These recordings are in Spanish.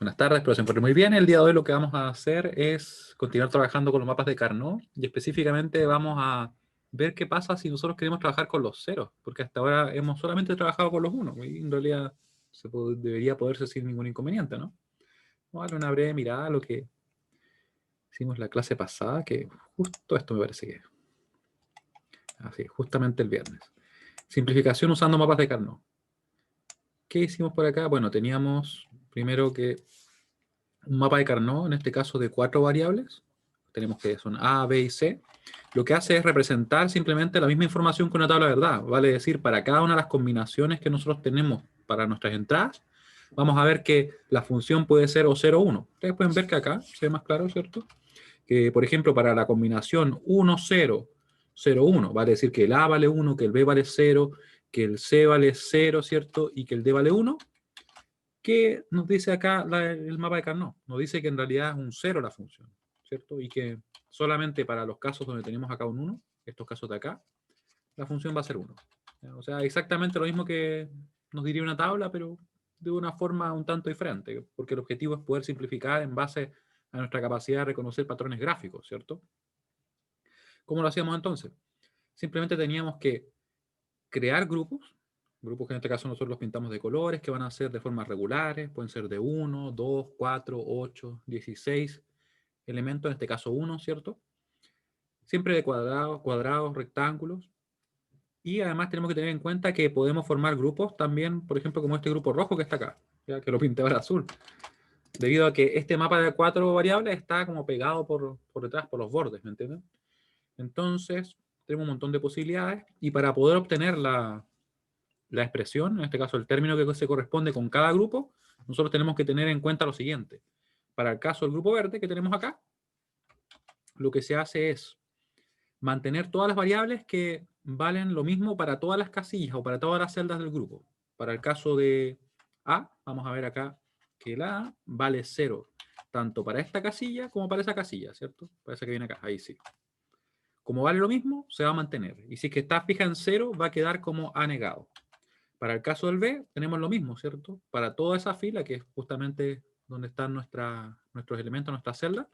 Buenas tardes, espero se encuentren muy bien. El día de hoy lo que vamos a hacer es continuar trabajando con los mapas de Carnot y específicamente vamos a ver qué pasa si nosotros queremos trabajar con los ceros, porque hasta ahora hemos solamente trabajado con los unos y en realidad debería poderse sin ningún inconveniente, ¿no? Vamos a darle una breve mirada a lo que hicimos la clase pasada, que justo esto me parece que es. Así, justamente el viernes. Simplificación usando mapas de Carnot. ¿Qué hicimos por acá? Bueno, teníamos primero que un mapa de Carnot, en este caso de 4 variables. Tenemos que son A, B y C. Lo que hace es representar simplemente la misma información que una tabla de verdad. Vale decir, para cada una de las combinaciones que nosotros tenemos para nuestras entradas, vamos a ver que la función puede ser o 0 o 1. Ustedes pueden ver que acá se ve más claro, ¿cierto? Que, por ejemplo, para la combinación 1, 0, 0, 1, vale decir que el A vale 1, que el B vale 0, que el C vale 0, ¿cierto? Y que el D vale 1. ¿Qué nos dice acá el mapa de Carnot? Nos dice que en realidad es un 0 la función, ¿cierto? Y que solamente para los casos donde tenemos acá un 1, estos casos de acá, la función va a ser 1. O sea, exactamente lo mismo que nos diría una tabla, pero de una forma un tanto diferente, porque el objetivo es poder simplificar en base a nuestra capacidad de reconocer patrones gráficos, ¿cierto? ¿Cómo lo hacíamos entonces? Simplemente teníamos que crear grupos que en este caso nosotros los pintamos de colores, que van a ser de formas regulares, pueden ser de 1, 2, 4, 8, 16 elementos, en este caso 1, ¿cierto? Siempre de cuadrados, rectángulos. Y además tenemos que tener en cuenta que podemos formar grupos también, por ejemplo, como este grupo rojo que está acá, ya que lo pinté ahora azul. Debido a que este mapa de 4 variables está como pegado por detrás, por los bordes, ¿me entienden? Entonces, tenemos un montón de posibilidades y para poder obtener la expresión, en este caso el término que se corresponde con cada grupo, nosotros tenemos que tener en cuenta lo siguiente. Para el caso del grupo verde que tenemos acá, lo que se hace es mantener todas las variables que valen lo mismo para todas las casillas o para todas las celdas del grupo. Para el caso de A, vamos a ver acá que el A vale 0, tanto para esta casilla como para esa casilla, ¿cierto? Para esa que viene acá, ahí sí. Como vale lo mismo, se va a mantener. Y si es que está fija en 0, va a quedar como A negado. Para el caso del B, tenemos lo mismo, ¿cierto? Para toda esa fila, que es justamente donde están nuestros elementos, nuestras celdas,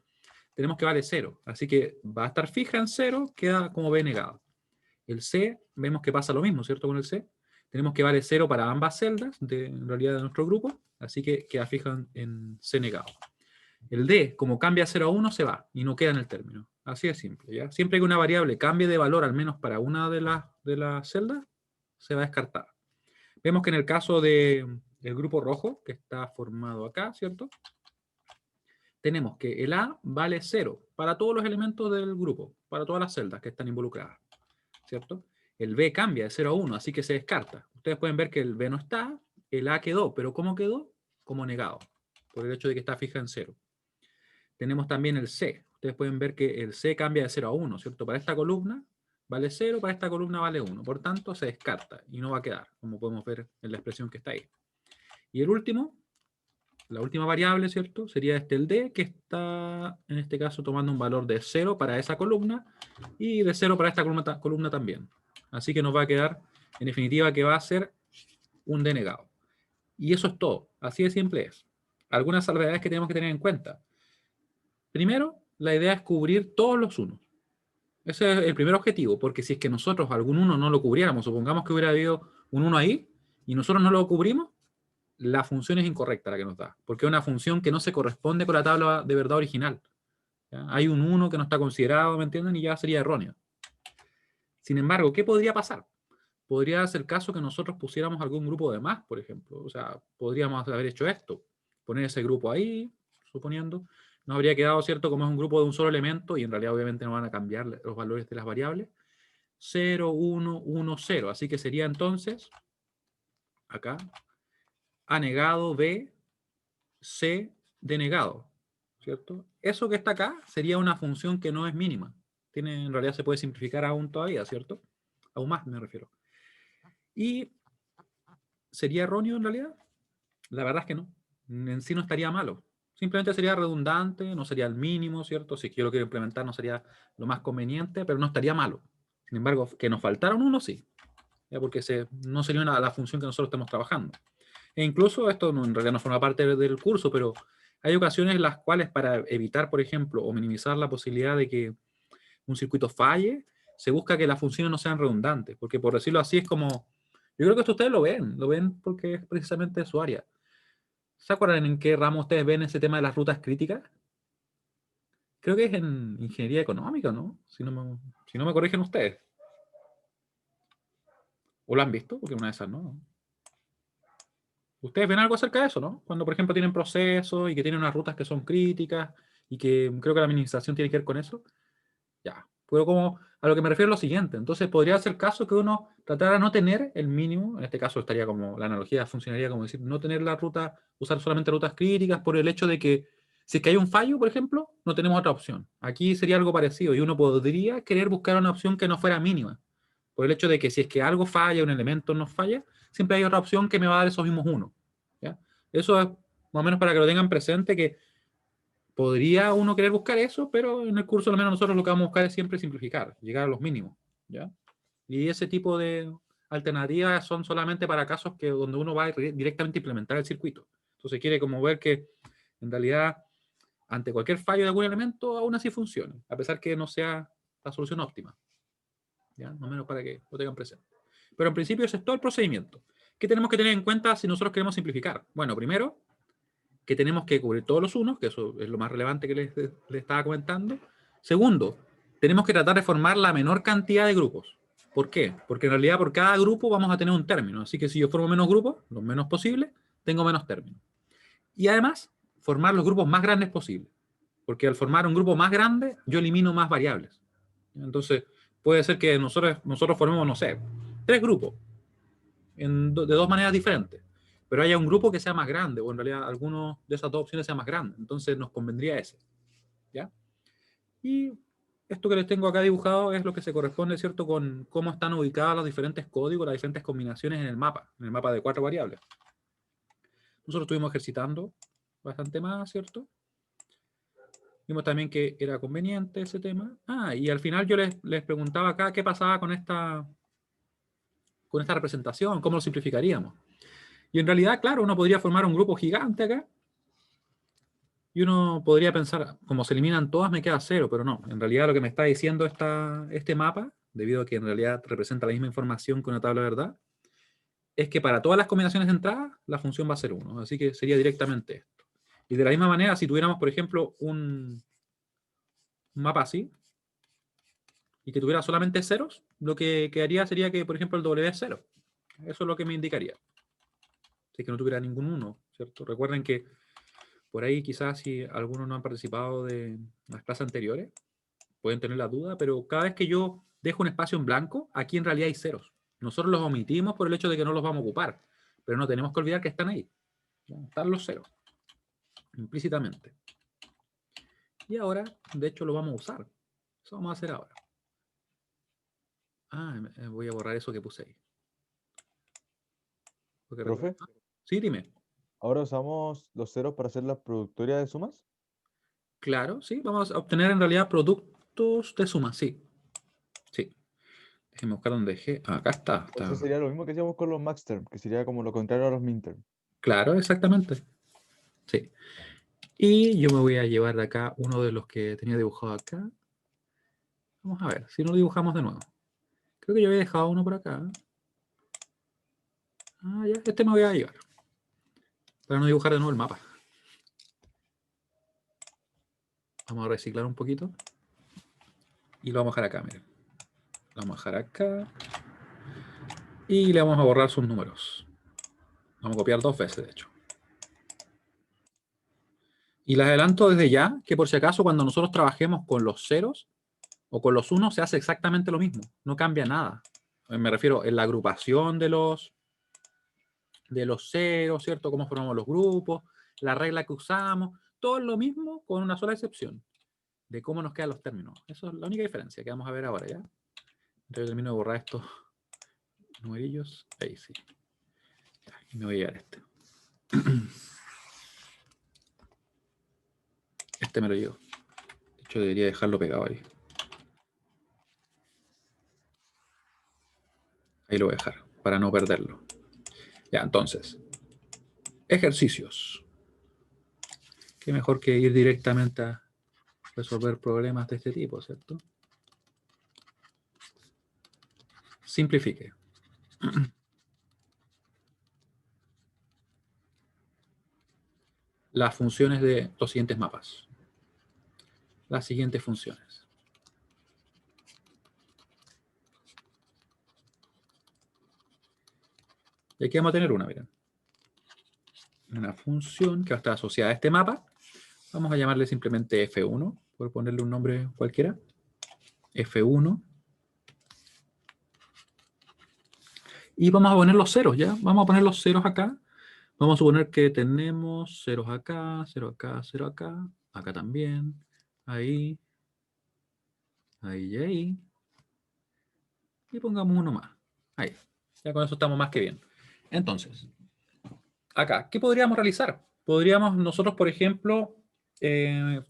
tenemos que vale 0. Así que va a estar fija en 0, queda como B negado. El C, vemos que pasa lo mismo, ¿cierto? Con el C. Tenemos que vale 0 para ambas celdas, en realidad de nuestro grupo, así que queda fija en C negado. El D, como cambia 0 a 1, se va y no queda en el término. Así de simple, ¿ya? Siempre que una variable cambie de valor, al menos para una de las celdas, se va a descartar. Vemos que en el caso del grupo rojo, que está formado acá, ¿cierto? Tenemos que el A vale 0 para todos los elementos del grupo, para todas las celdas que están involucradas, ¿cierto? El B cambia de 0 a 1, así que se descarta. Ustedes pueden ver que el B no está, el A quedó, pero ¿cómo quedó? Como negado, por el hecho de que está fija en 0. Tenemos también el C. Ustedes pueden ver que el C cambia de 0 a 1, ¿cierto? Para esta columna vale 0, para esta columna vale 1. Por tanto, se descarta y no va a quedar, como podemos ver en la expresión que está ahí. Y el último, la última variable, ¿cierto? Sería el D, que está, en este caso, tomando un valor de 0 para esa columna y de 0 para esta columna también. Así que nos va a quedar, en definitiva, que va a ser un D negado. Y eso es todo. Así de simple es. Algunas salvedades que tenemos que tener en cuenta. Primero, la idea es cubrir todos los unos. Ese es el primer objetivo, porque si es que nosotros algún uno no lo cubriéramos, supongamos que hubiera habido un 1 ahí, y nosotros no lo cubrimos, la función es incorrecta la que nos da, porque es una función que no se corresponde con la tabla de verdad original. ¿Ya? Hay un 1 que no está considerado, ¿me entienden? Y ya sería erróneo. Sin embargo, ¿qué podría pasar? Podría ser el caso que nosotros pusiéramos algún grupo de más, por ejemplo. O sea, podríamos haber hecho esto, poner ese grupo ahí, suponiendo, nos habría quedado, ¿cierto? Como es un grupo de un solo elemento, y en realidad obviamente no van a cambiar los valores de las variables, 0, 1, 1, 0. Así que sería entonces, acá, A negado, B, C, D negado, ¿cierto? Eso que está acá sería una función que no es mínima. En realidad se puede simplificar aún todavía, ¿cierto? Aún más me refiero. ¿Y sería erróneo en realidad? La verdad es que no. En sí no estaría malo. Simplemente sería redundante, no sería el mínimo, ¿cierto? Si yo lo quiero implementar no sería lo más conveniente, pero no estaría malo. Sin embargo, que nos faltara un 1, sí. ¿Ya? Porque no sería la función que nosotros estamos trabajando. E incluso esto en realidad no forma parte del curso, pero Hay ocasiones en las cuales para evitar, por ejemplo, o minimizar la posibilidad de que un circuito falle, se busca que las funciones no sean redundantes, porque por decirlo así es como, yo creo que esto ustedes lo ven porque es precisamente su área. ¿Se acuerdan en qué ramo ustedes ven ese tema de las rutas críticas? Creo que es en ingeniería económica, ¿no? Si no me corrigen ustedes. ¿O lo han visto? Porque una de esas no. Ustedes ven algo acerca de eso, ¿no? Cuando, por ejemplo, tienen procesos y que tienen unas rutas que son críticas y que creo que la administración tiene que ver con eso. Ya. Pero como a lo que me refiero es lo siguiente. Entonces, podría ser caso que uno tratara de no tener el mínimo, en este caso estaría como, la analogía funcionaría como decir, no tener la ruta, usar solamente rutas críticas por el hecho de que si es que hay un fallo, por ejemplo, no tenemos otra opción. Aquí sería algo parecido y uno podría querer buscar una opción que no fuera mínima. Por el hecho de que si es que algo falla, un elemento no falla, siempre hay otra opción que me va a dar esos mismos uno. ¿Ya? Eso es más o menos para que lo tengan presente, que podría uno querer buscar eso, pero en el curso al menos nosotros lo que vamos a buscar es siempre simplificar, llegar a los mínimos, ¿ya? Y ese tipo de alternativas son solamente para casos que donde uno va a directamente a implementar el circuito. Entonces quiere como ver que en realidad ante cualquier fallo de algún elemento aún así funcione, a pesar que no sea la solución óptima, ¿ya? No menos para que lo tengan presente. Pero en principio ese es todo el procedimiento. ¿Qué tenemos que tener en cuenta si nosotros queremos simplificar? Bueno, primero, que tenemos que cubrir todos los unos, que eso es lo más relevante que les estaba comentando. Segundo, tenemos que tratar de formar la menor cantidad de grupos. ¿Por qué? Porque en realidad por cada grupo vamos a tener un término. Así que si yo formo menos grupos, lo menos posible, tengo menos términos. Y además, formar los grupos más grandes posible. Porque al formar un grupo más grande, yo elimino más variables. Entonces, puede ser que nosotros formemos, no sé, 3 grupos de 2 maneras diferentes, pero haya un grupo que sea más grande, o en realidad alguno de esas dos opciones sea más grande, entonces nos convendría ese, ¿ya? Y esto que les tengo acá dibujado es lo que se corresponde, ¿cierto?, con cómo están ubicados los diferentes códigos, las diferentes combinaciones en el mapa de 4 variables. Nosotros estuvimos ejercitando bastante más, ¿cierto? Vimos también que era conveniente ese tema. Y al final yo les preguntaba acá qué pasaba con esta representación, cómo lo simplificaríamos. Y en realidad, claro, uno podría formar un grupo gigante acá y uno podría pensar, como se eliminan todas, me queda 0, pero no. En realidad lo que me está diciendo este mapa, debido a que en realidad representa la misma información que una tabla de verdad, es que para todas las combinaciones de entrada, la función va a ser 1. Así que sería directamente esto. Y de la misma manera, si tuviéramos, por ejemplo, un mapa así, y que tuviera solamente ceros, lo que quedaría sería que, por ejemplo, el W es 0. Eso es lo que me indicaría. Si es que no tuviera ningún 1, ¿cierto? Recuerden que por ahí quizás si algunos no han participado de las clases anteriores, pueden tener la duda, pero cada vez que yo dejo un espacio en blanco, aquí en realidad hay ceros. Nosotros los omitimos por el hecho de que no los vamos a ocupar, pero no tenemos que olvidar que están ahí. Están los ceros, implícitamente. Y ahora, de hecho, lo vamos a usar. Eso vamos a hacer ahora. Voy a borrar eso que puse ahí. Profe, Sí, dime. ahora usamos los ceros para hacer la productoria de sumas. Claro, sí, vamos a obtener en realidad productos de suma, sí. Sí. Déjenme buscar donde dejé. Acá está. Eso sería lo mismo que hacíamos con los max term, que sería como lo contrario a los min term. Claro, exactamente. Sí. Y yo me voy a llevar de acá uno de los que tenía dibujado acá. Vamos a ver, si no lo dibujamos de nuevo. Creo que yo había dejado uno por acá. Ya, este me voy a llevar. Para no dibujar de nuevo el mapa. Vamos a reciclar un poquito. Y lo vamos a dejar acá, miren. Lo vamos a dejar acá. Y le vamos a borrar sus números. Vamos a copiar 2 veces, de hecho. Y les adelanto desde ya que por si acaso cuando nosotros trabajemos con los ceros o con los unos se hace exactamente lo mismo. No cambia nada. Me refiero en la agrupación de los ceros, ¿cierto? Cómo formamos los grupos, la regla que usamos, todo es lo mismo con una sola excepción, de cómo nos quedan los términos. Eso es la única diferencia que vamos a ver ahora, ¿ya? Entonces termino de borrar estos numerillos. Ahí sí. Ya, y me voy a llevar este. Este me lo llevo. De hecho, debería dejarlo pegado ahí. Ahí lo voy a dejar, para no perderlo. Ya, entonces. Ejercicios. Qué mejor que ir directamente a resolver problemas de este tipo, ¿cierto? Simplifique. Las funciones de los siguientes mapas. Las siguientes funciones. Y aquí vamos a tener una, miren. Una función que va a estar asociada a este mapa. Vamos a llamarle simplemente F1, por ponerle un nombre cualquiera. F1. Y vamos a poner los ceros, ¿ya? Vamos a poner los ceros acá. Vamos a suponer que tenemos ceros acá, 0 acá, 0 acá. Acá también. Ahí. Ahí y ahí. Y pongamos uno más. Ahí. Ya con eso estamos más que bien. Entonces, acá, ¿qué podríamos realizar? Podríamos nosotros, por ejemplo,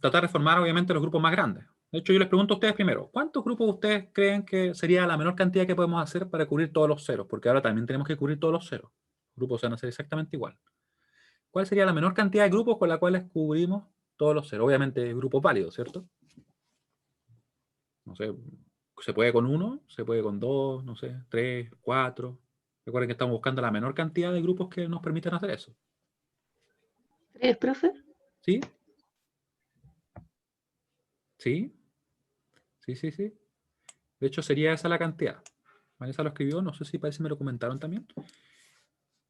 tratar de formar obviamente los grupos más grandes. De hecho, yo les pregunto a ustedes primero, ¿cuántos grupos ustedes creen que sería la menor cantidad que podemos hacer para cubrir todos los ceros? Porque ahora también tenemos que cubrir todos los ceros. Los grupos van a ser exactamente igual. ¿Cuál sería la menor cantidad de grupos con la cuales cubrimos todos los ceros? Obviamente grupos válidos, ¿cierto? No sé, se puede con 1, se puede con 2, no sé, 3, 4. Recuerden que estamos buscando la menor cantidad de grupos que nos permitan hacer eso. ¿Tres, profe? ¿Sí? ¿Sí? Sí, sí, sí. De hecho, sería esa la cantidad. Vanessa lo escribió, no sé si parece me lo comentaron también.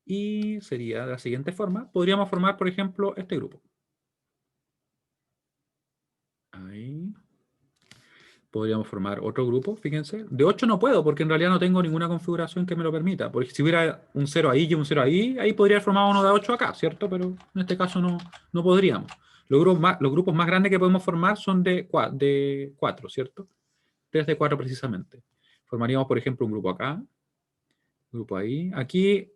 Y sería de la siguiente forma. Podríamos formar, por ejemplo, este grupo. Ahí. Podríamos formar otro grupo, fíjense. De 8 no puedo, porque en realidad no tengo ninguna configuración que me lo permita. Porque si hubiera un 0 ahí y un 0 ahí, ahí podría formar uno de 8 acá, ¿cierto? Pero en este caso no podríamos. Los grupos más grandes que podemos formar son de 4, ¿cierto? 3 de 4 precisamente. Formaríamos, por ejemplo, un grupo acá, un grupo ahí. Aquí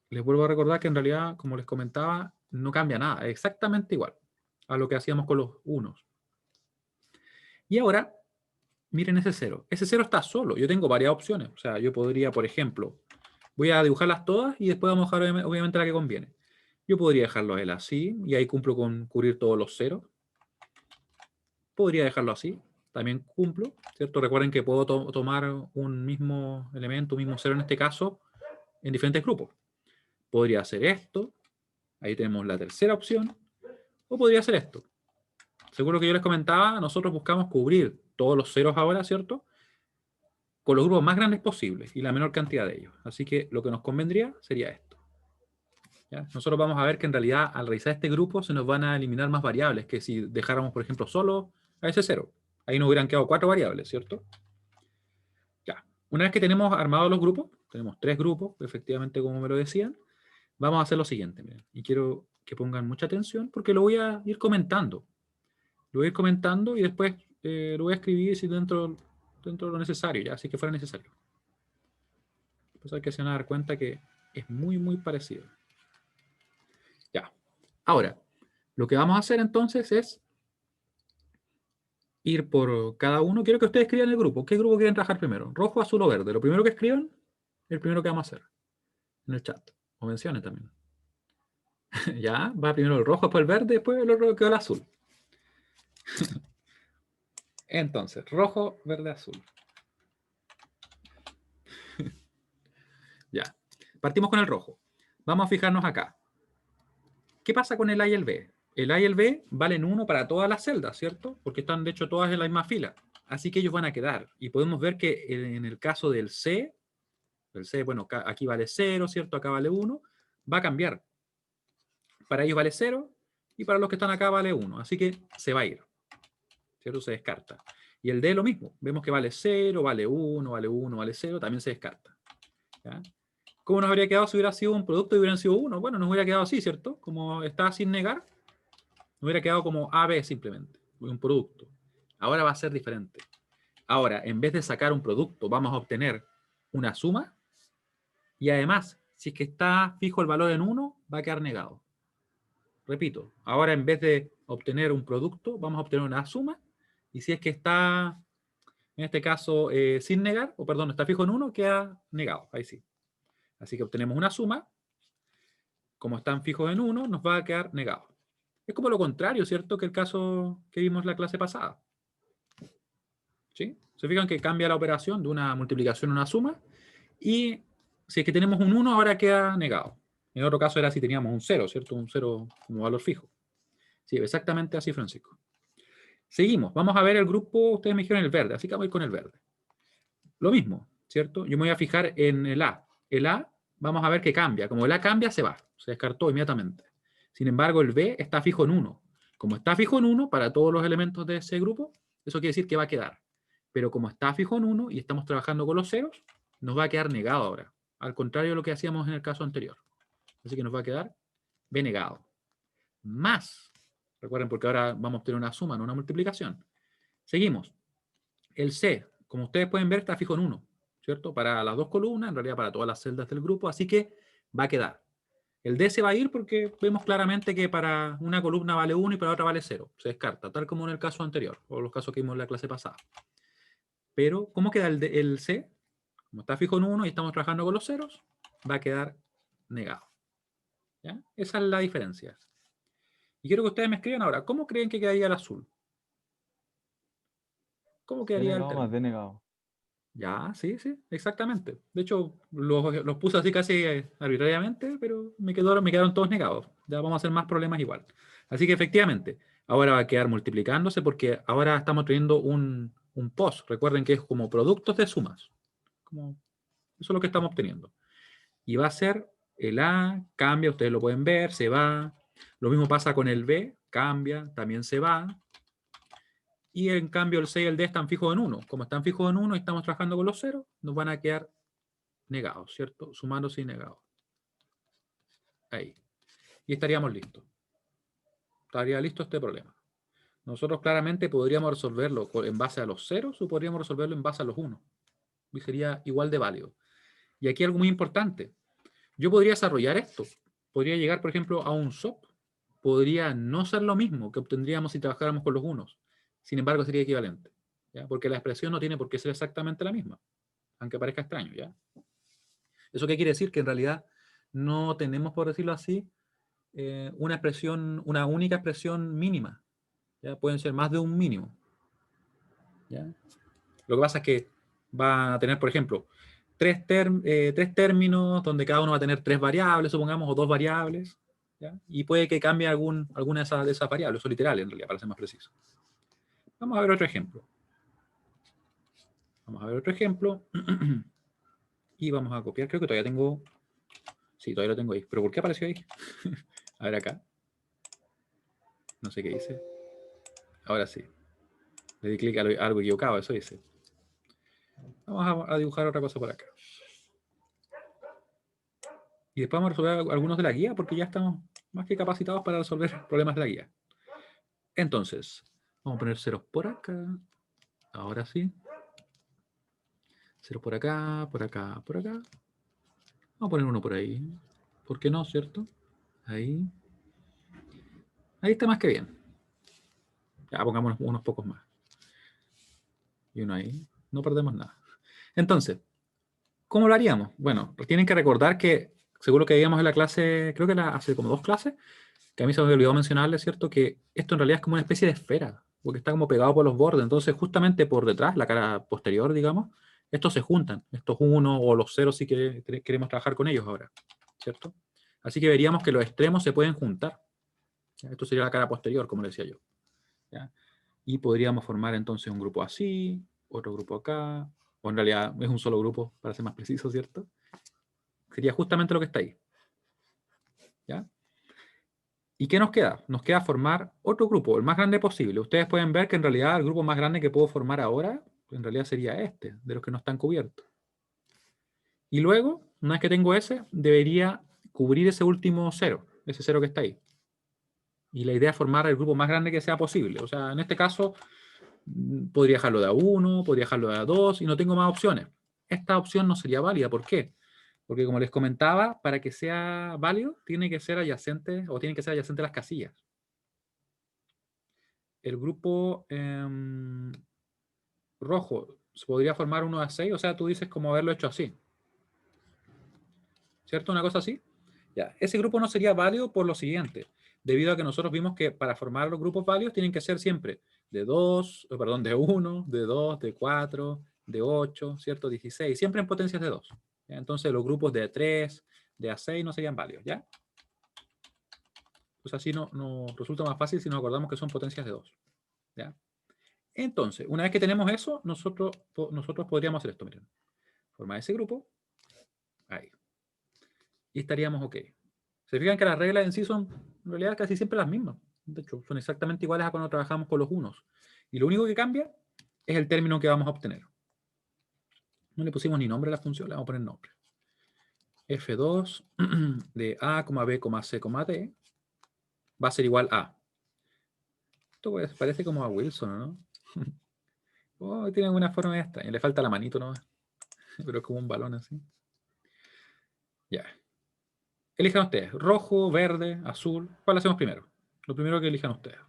les vuelvo a recordar que en realidad, como les comentaba, no cambia nada. Es exactamente igual a lo que hacíamos con los unos. Y ahora, miren ese 0. Ese 0 está solo. Yo tengo varias opciones. O sea, yo podría, por ejemplo, voy a dibujarlas todas y después vamos a dejar obviamente la que conviene. Yo podría dejarlo a él así y ahí cumplo con cubrir todos los ceros. Podría dejarlo así, también cumplo, ¿cierto? Recuerden que puedo tomar un mismo elemento, un mismo cero en este caso, en diferentes grupos. Podría hacer esto, ahí tenemos la tercera opción, o podría hacer esto. Seguro que yo les comentaba, nosotros buscamos cubrir todos los ceros ahora, ¿cierto? Con los grupos más grandes posibles y la menor cantidad de ellos. Así que lo que nos convendría sería esto. ¿Ya? Nosotros vamos a ver que en realidad al realizar este grupo se nos van a eliminar más variables que si dejáramos, por ejemplo, solo a ese cero. Ahí nos hubieran quedado 4 variables, ¿cierto? Ya. Una vez que tenemos armados los grupos, tenemos 3 grupos, efectivamente como me lo decían, vamos a hacer lo siguiente. Miren, y quiero que pongan mucha atención porque lo voy a ir comentando. Lo voy a ir comentando y después lo voy a escribir si dentro de lo necesario, ya, así que fuera necesario. Pues hay que se van a dar cuenta que es muy, muy parecido. Ya. Ahora, lo que vamos a hacer entonces es ir por cada uno. Quiero que ustedes escriban el grupo. ¿Qué grupo quieren trabajar primero? ¿Rojo, azul o verde? Lo primero que escriban, el primero que vamos a hacer en el chat. O mencionen también. Ya, va primero el rojo, después el verde, después el otro quedó el azul. Entonces, rojo, verde, azul. Ya. Partimos con el rojo. Vamos a fijarnos acá. ¿Qué pasa con el A y el B? El A y el B valen 1 para todas las celdas, ¿cierto? Porque están, de hecho, todas en la misma fila. Así que ellos van a quedar. Y podemos ver que en el caso del C, bueno, aquí vale 0, ¿cierto? Acá vale 1. Va a cambiar. Para ellos vale 0 y para los que están acá vale 1. Así que se va a ir. ¿Cierto? Se descarta. Y el D lo mismo. Vemos que vale 0, vale 1, vale 1, vale 0. También se descarta. ¿Ya? ¿Cómo nos habría quedado si hubiera sido un producto y hubieran sido 1? Bueno, nos hubiera quedado así, ¿cierto? Como está sin negar, nos hubiera quedado como AB simplemente. Un producto. Ahora va a ser diferente. Ahora, en vez de sacar un producto, vamos a obtener una suma. Y además, si es que está fijo el valor en 1, va a quedar negado. Repito, ahora en vez de obtener un producto, vamos a obtener una suma. Y si es que está, en este caso, sin negar, o perdón, está fijo en 1, queda negado. Ahí sí. Así que obtenemos una suma. Como están fijos en 1, nos va a quedar negado. Es como lo contrario, ¿cierto? Que el caso que vimos en la clase pasada. ¿Sí? Se fijan que cambia la operación de una multiplicación a una suma, y si es que tenemos un 1, ahora queda negado. En otro caso era si teníamos un 0, ¿cierto? Un 0 como valor fijo. Sí, exactamente así, Francisco. Seguimos. Vamos a ver el grupo, ustedes me dijeron el verde, así que vamos a ir con el verde. Lo mismo, ¿cierto? Yo me voy a fijar en el A. El A, vamos a ver que cambia. Como el A cambia, se va. Se descartó inmediatamente. Sin embargo, el B está fijo en 1. Como está fijo en 1 para todos los elementos de ese grupo, eso quiere decir que va a quedar. Pero como está fijo en 1 y estamos trabajando con los ceros, nos va a quedar negado ahora. Al contrario de lo que hacíamos en el caso anterior. Así que nos va a quedar B negado. Más. Recuerden, porque ahora vamos a tener una suma, no una multiplicación. Seguimos. El C, como ustedes pueden ver, está fijo en 1, ¿cierto? Para las dos columnas, en realidad para todas las celdas del grupo, así que va a quedar. El D se va a ir porque vemos claramente que para una columna vale 1 y para otra vale 0. Se descarta, tal como en el caso anterior, o los casos que vimos en la clase pasada. Pero, ¿cómo queda el C? Como está fijo en 1 y estamos trabajando con los ceros, va a quedar negado. ¿Ya? Esa es la diferencia. Y quiero que ustedes me escriban ahora, ¿cómo creen que quedaría el azul? ¿Cómo quedaría el Denegado más término? denegado. Ya, sí, sí, exactamente. De hecho, los puse así casi arbitrariamente, pero me quedaron todos negados. Ya vamos a hacer más problemas igual. Así que efectivamente, ahora va a quedar multiplicándose porque ahora estamos teniendo un post. Recuerden que es como productos de sumas. Eso es lo que estamos obteniendo. Y va a ser el A, cambia, ustedes lo pueden ver, se va. Lo mismo pasa con el B, cambia, también se va. Y en cambio el C y el D están fijos en 1. Como están fijos en 1 y estamos trabajando con los ceros, nos van a quedar negados, ¿cierto? Sumándose y negados. Ahí. Y estaríamos listos. Estaría listo este problema. Nosotros claramente podríamos resolverlo en base a los ceros o podríamos resolverlo en base a los 1. Y sería igual de válido. Y aquí algo muy importante. Yo podría desarrollar esto. Podría llegar, por ejemplo, a un SOP. Podría no ser lo mismo que obtendríamos si trabajáramos con los unos. Sin embargo, sería equivalente. ¿Ya? Porque la expresión no tiene por qué ser exactamente la misma. Aunque parezca extraño, ¿ya? ¿Eso qué quiere decir? Que en realidad no tenemos, por decirlo así, una expresión, una única expresión mínima. ¿Ya? Pueden ser más de un mínimo. ¿Ya? Lo que pasa es que va a tener, por ejemplo, tres términos donde cada uno va a tener 3 variables, supongamos, o 2 variables. ¿Ya? Y puede que cambie alguna de esas variables, eso literal en realidad, para ser más preciso. Vamos a ver otro ejemplo. Vamos a ver otro ejemplo. Y vamos a copiar, creo que todavía tengo... Sí, todavía lo tengo ahí. ¿Pero por qué apareció ahí? A ver acá. No sé qué dice. Ahora sí. Le di clic a algo equivocado, eso dice. Vamos a dibujar otra cosa por acá. Y después vamos a resolver algunos de la guía porque ya estamos más que capacitados para resolver problemas de la guía. Entonces, vamos a poner ceros por acá. Ahora sí. Ceros por acá, por acá, por acá. Vamos a poner uno por ahí. ¿Por qué no, cierto? Ahí. Ahí está más que bien. Ya pongamos unos pocos más. Y uno ahí. No perdemos nada. Entonces, ¿cómo lo haríamos? Bueno, tienen que recordar que, según lo que veíamos en la clase, creo que hace como 2 clases, que a mí se me olvidó mencionarles, ¿cierto? Que esto en realidad es como una especie de esfera, porque está como pegado por los bordes. Entonces, justamente por detrás, la cara posterior, digamos, estos se juntan. Estos 1 o los 0 si queremos trabajar con ellos ahora, ¿cierto? Así que veríamos que los extremos se pueden juntar. ¿Ya? Esto sería la cara posterior, como le decía yo. ¿Ya? Y podríamos formar entonces un grupo así, otro grupo acá, o en realidad es un solo grupo, para ser más preciso, ¿cierto? Sería justamente lo que está ahí. ¿Ya? ¿Y qué nos queda? Nos queda formar otro grupo, el más grande posible. Ustedes pueden ver que en realidad el grupo más grande que puedo formar ahora, en realidad sería este, de los que no están cubiertos. Y luego, una vez que tengo ese, debería cubrir ese último 0, ese 0 que está ahí. Y la idea es formar el grupo más grande que sea posible. O sea, en este caso, podría dejarlo de A1, podría dejarlo de A2 y no tengo más opciones. Esta opción no sería válida. ¿Por qué? Porque como les comentaba, para que sea válido, tiene que ser adyacente o tienen que ser adyacentes las casillas. El grupo rojo se podría formar 1 a 6, o sea, tú dices como haberlo hecho así. ¿Cierto? Una cosa así. Ya, ese grupo no sería válido por lo siguiente. debido a que nosotros vimos que para formar los grupos válidos tienen que ser siempre de 2, perdón, de 1, de 2, de 4, de 8, ¿cierto? 16, siempre en potencias de 2. ¿Ya? Entonces los grupos de 3, de A6 no serían válidos, ¿ya? Pues así nos resulta más fácil si nos acordamos que son potencias de 2. ¿Ya? Entonces, una vez que tenemos eso, nosotros podríamos hacer esto, miren. Formar ese grupo, ahí. Y estaríamos ok. Se fijan que las reglas en sí son, en realidad, casi siempre las mismas. De hecho, son exactamente iguales a cuando trabajamos con los unos. Y lo único que cambia es el término que vamos a obtener. No le pusimos ni nombre a la función, le vamos a poner nombre. F2 de A, B, C, D va a ser igual a. Esto pues, parece como a Wilson, ¿no? Oh, tiene alguna forma extraña. Le falta la manito nomás. Pero es como un balón así. Ya. Elijan ustedes. Rojo, verde, azul. ¿Cuál hacemos primero? Lo primero que elijan ustedes.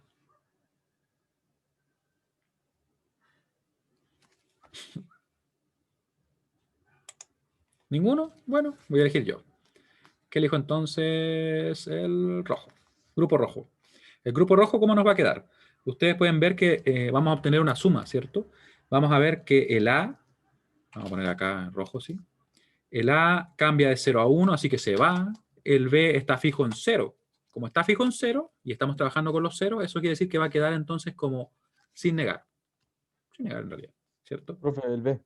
¿Ninguno? Bueno, voy a elegir yo. ¿Qué elijo entonces? El rojo. Grupo rojo. El grupo rojo, ¿cómo nos va a quedar? Ustedes pueden ver que vamos a obtener una suma, ¿cierto? Vamos a ver que el A, vamos a poner acá en rojo, ¿sí? El A cambia de 0 a 1, así que se va. El B está fijo en 0. Como está fijo en 0 y estamos trabajando con los ceros, eso quiere decir que va a quedar entonces como sin negar. Sin negar en realidad, ¿cierto? Profe, el B.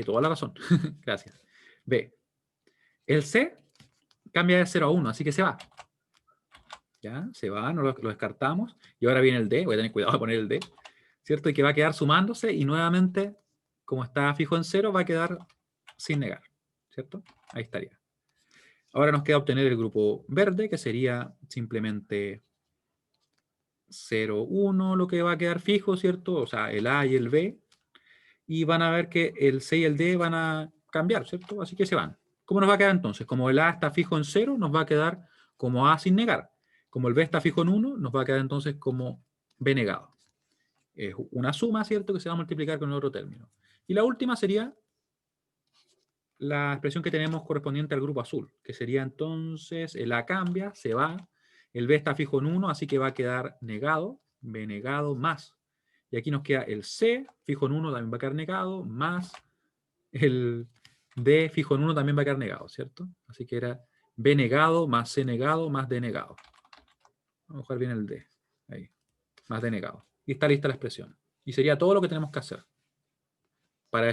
Toda la razón. Gracias. B. El C cambia de 0 a 1, así que se va. ¿Ya? Se va, no lo descartamos. Y ahora viene el D, voy a tener cuidado de poner el D, ¿cierto? Y que va a quedar sumándose y nuevamente, como está fijo en 0, va a quedar sin negar, ¿cierto? Ahí estaría. Ahora nos queda obtener el grupo verde, que sería simplemente 0, 1, lo que va a quedar fijo, ¿cierto? O sea, el A y el B. Y van a ver que el C y el D van a cambiar, ¿cierto? Así que se van. ¿Cómo nos va a quedar entonces? Como el A está fijo en 0, nos va a quedar como A sin negar. Como el B está fijo en 1, nos va a quedar entonces como B negado. Es una suma, ¿cierto? Que se va a multiplicar con el otro término. Y la última sería la expresión que tenemos correspondiente al grupo azul, que sería entonces el A cambia, se va, el B está fijo en 1, así que va a quedar negado, B negado más. Y aquí nos queda el C fijo en 1, también va a quedar negado, más el D fijo en 1 también va a quedar negado, ¿cierto? Así que era B negado más C negado más D negado. Vamos a buscar bien el D, ahí, más D negado. Y está lista la expresión. Y sería todo lo que tenemos que hacer para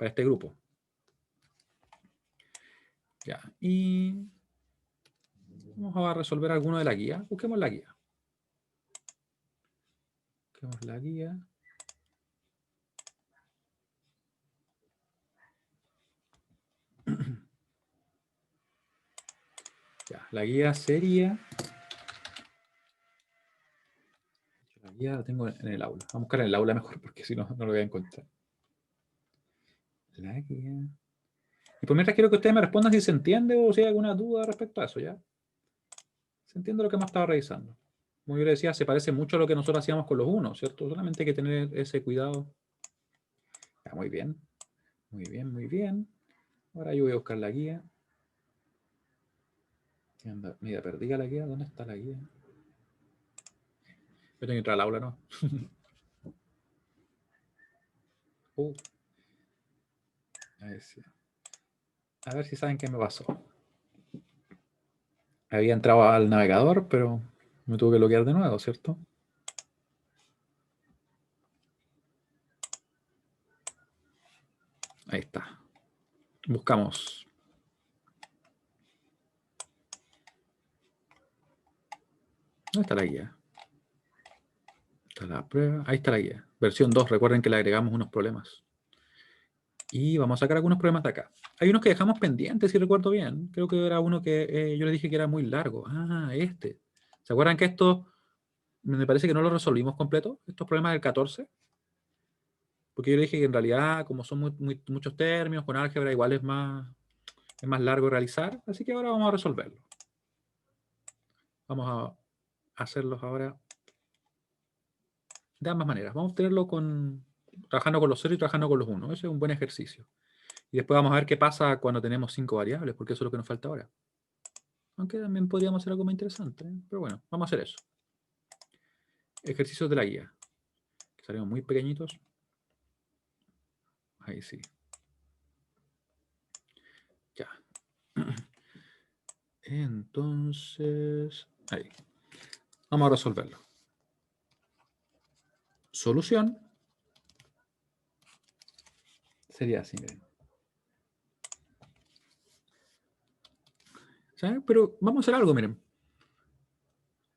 este grupo. Ya, y vamos a resolver alguno de la guía. Busquemos la guía. Busquemos la guía. Ya, la guía sería... La guía la tengo en el aula. Vamos a buscar en el aula mejor porque si no, no lo voy a encontrar. La guía... Y por mientras quiero que ustedes me respondan si se entiende o si hay alguna duda respecto a eso, ¿ya? Se entiende lo que hemos estado revisando. Como yo les decía, se parece mucho a lo que nosotros hacíamos con los unos, ¿cierto? Solamente hay que tener ese cuidado. Ya, muy bien. Muy bien, muy bien. Ahora yo voy a buscar la guía. Mira, perdí la guía. ¿Dónde está la guía? Yo tengo que entrar al aula, ¿no? A ver si saben qué me pasó. Había entrado al navegador, pero me tuve que bloquear de nuevo, ¿cierto? Ahí está. Buscamos. ¿Dónde está la guía? Está la prueba. Ahí está la guía. Versión 2. Recuerden que le agregamos unos problemas. Y vamos a sacar algunos problemas de acá. Hay unos que dejamos pendientes, si recuerdo bien. Creo que era uno que yo les dije que era muy largo. Ah, este. ¿Se acuerdan que esto me parece que no lo resolvimos completo? Estos problemas del 14. Porque yo le dije que en realidad, como son muchos términos, con álgebra igual es más largo realizar. Así que ahora vamos a resolverlo. Vamos a hacerlos ahora de ambas maneras. Vamos a obtenerlo trabajando con los 0 y trabajando con los 1. Ese es un buen ejercicio. Y después vamos a ver qué pasa cuando tenemos 5 variables, porque eso es lo que nos falta ahora. Aunque también podríamos hacer algo más interesante, ¿eh? Pero bueno, vamos a hacer eso. Ejercicios de la guía. Que salieron muy pequeñitos. Ahí sí. Ya. Entonces, ahí. Vamos a resolverlo. Solución sería así, miren. ¿Saben? Pero vamos a hacer algo, miren.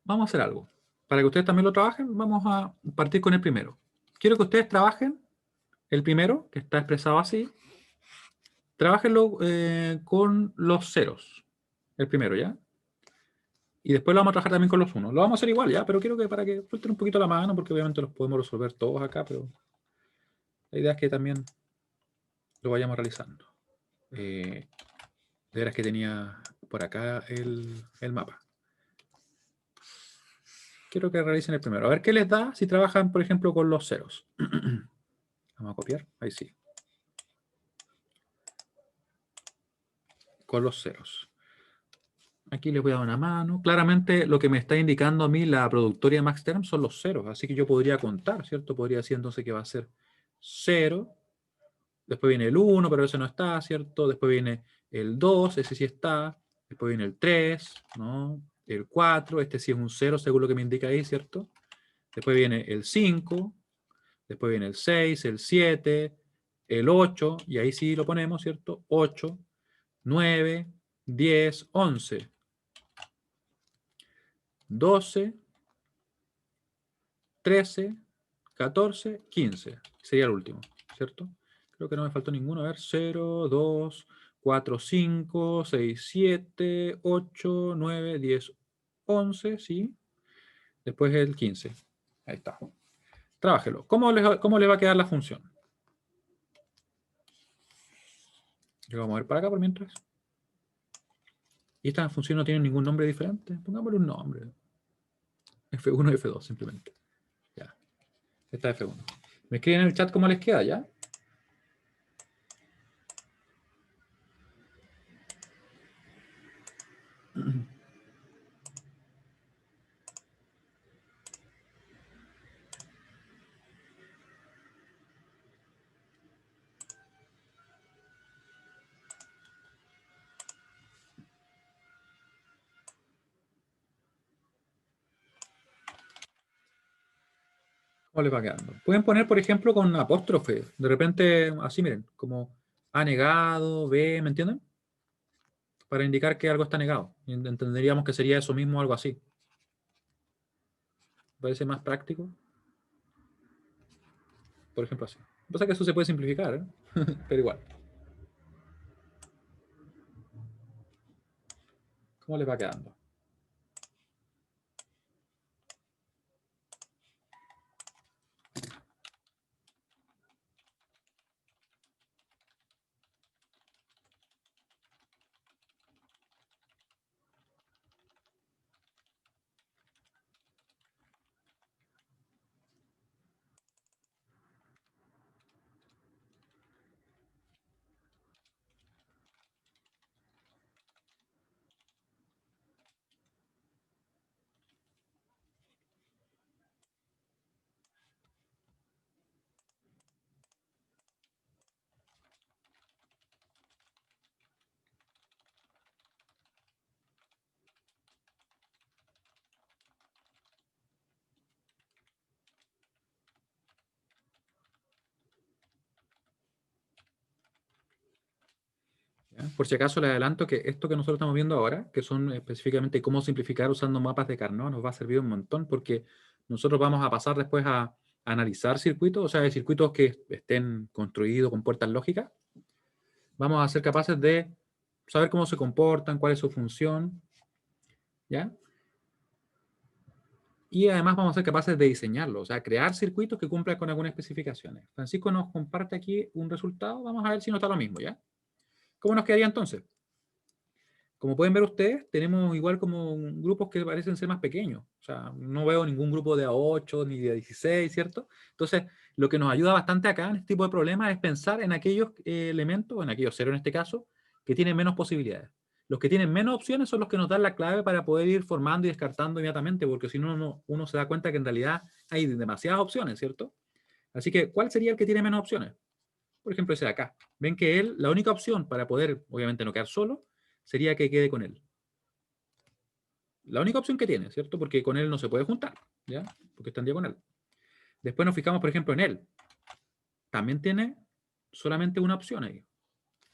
Vamos a hacer algo. Para que ustedes también lo trabajen, vamos a partir con el primero. Quiero que ustedes trabajen el primero, que está expresado así. Trabájenlo con los ceros. El primero, ¿ya? Y después lo vamos a trabajar también con los unos. Lo vamos a hacer igual, ¿ya? Pero quiero que para que suelten un poquito la mano, porque obviamente los podemos resolver todos acá, pero la idea es que también lo vayamos realizando. De veras que tenía por acá el mapa. Quiero que realicen el primero. A ver qué les da si trabajan, por ejemplo, con los ceros. Vamos a copiar. Ahí sí. Con los ceros. Aquí les voy a dar una mano. Claramente lo que me está indicando a mí la productoria MaxTerm son los ceros. Así que yo podría contar, ¿cierto? Podría decir entonces que va a ser 0. Después viene el 1, pero ese no está, ¿cierto? Después viene el 2, ese sí está. Después viene el 3, ¿no? El 4, este sí es un 0 según lo que me indica ahí, ¿cierto? Después viene el 5, después viene el 6, el 7, el 8, y ahí sí lo ponemos, ¿cierto? 8, 9, 10, 11, 12, 13, 14, 15. Sería el último, ¿cierto? Creo que no me faltó ninguno. A ver, 0, 2, 4, 5, 6, 7, 8, 9, 10, 11, ¿sí? Después el 15. Ahí está. Trabájelo. ¿Cómo le va a quedar la función? Yo voy a mover para acá por mientras. Y esta función no tiene ningún nombre diferente. Pongámosle un nombre. F1 y F2 simplemente. Ya. Esta es F1. Me escriben en el chat cómo les queda, ¿ya? ¿Cómo les va quedando? Pueden poner, por ejemplo, con apóstrofe. De repente, así miren, como A negado, B, ¿me entienden? Para indicar que algo está negado. Entenderíamos que sería eso mismo o algo así. ¿Parece más práctico? Por ejemplo, así. Lo que pasa es que eso se puede simplificar, ¿eh? Pero igual. ¿Cómo les va quedando? ¿Ya? Por si acaso les adelanto que esto que nosotros estamos viendo ahora, que son específicamente cómo simplificar usando mapas de Carnot, nos va a servir un montón porque nosotros vamos a pasar después a analizar circuitos, o sea, de circuitos que estén construidos con puertas lógicas. Vamos a ser capaces de saber cómo se comportan, cuál es su función, ¿ya? Y además vamos a ser capaces de diseñarlo, o sea, crear circuitos que cumplan con algunas especificaciones. Francisco nos comparte aquí un resultado, vamos a ver si nos da lo mismo, ¿ya? ¿Cómo nos quedaría entonces? Como pueden ver ustedes, tenemos igual como grupos que parecen ser más pequeños. O sea, no veo ningún grupo de A8 ni de 16, ¿cierto? Entonces, lo que nos ayuda bastante acá en este tipo de problemas es pensar en aquellos elementos, en aquellos ceros en este caso, que tienen menos posibilidades. Los que tienen menos opciones son los que nos dan la clave para poder ir formando y descartando inmediatamente, porque si no, uno se da cuenta que en realidad hay demasiadas opciones, ¿cierto? Así que, ¿cuál sería el que tiene menos opciones? Por ejemplo, ese de acá. Ven que él, la única opción para poder, obviamente, no quedar solo, sería que quede con él. La única opción que tiene, ¿cierto? Porque con él no se puede juntar, ¿ya? Porque está en diagonal. Después nos fijamos, por ejemplo, en él. También tiene solamente una opción ahí,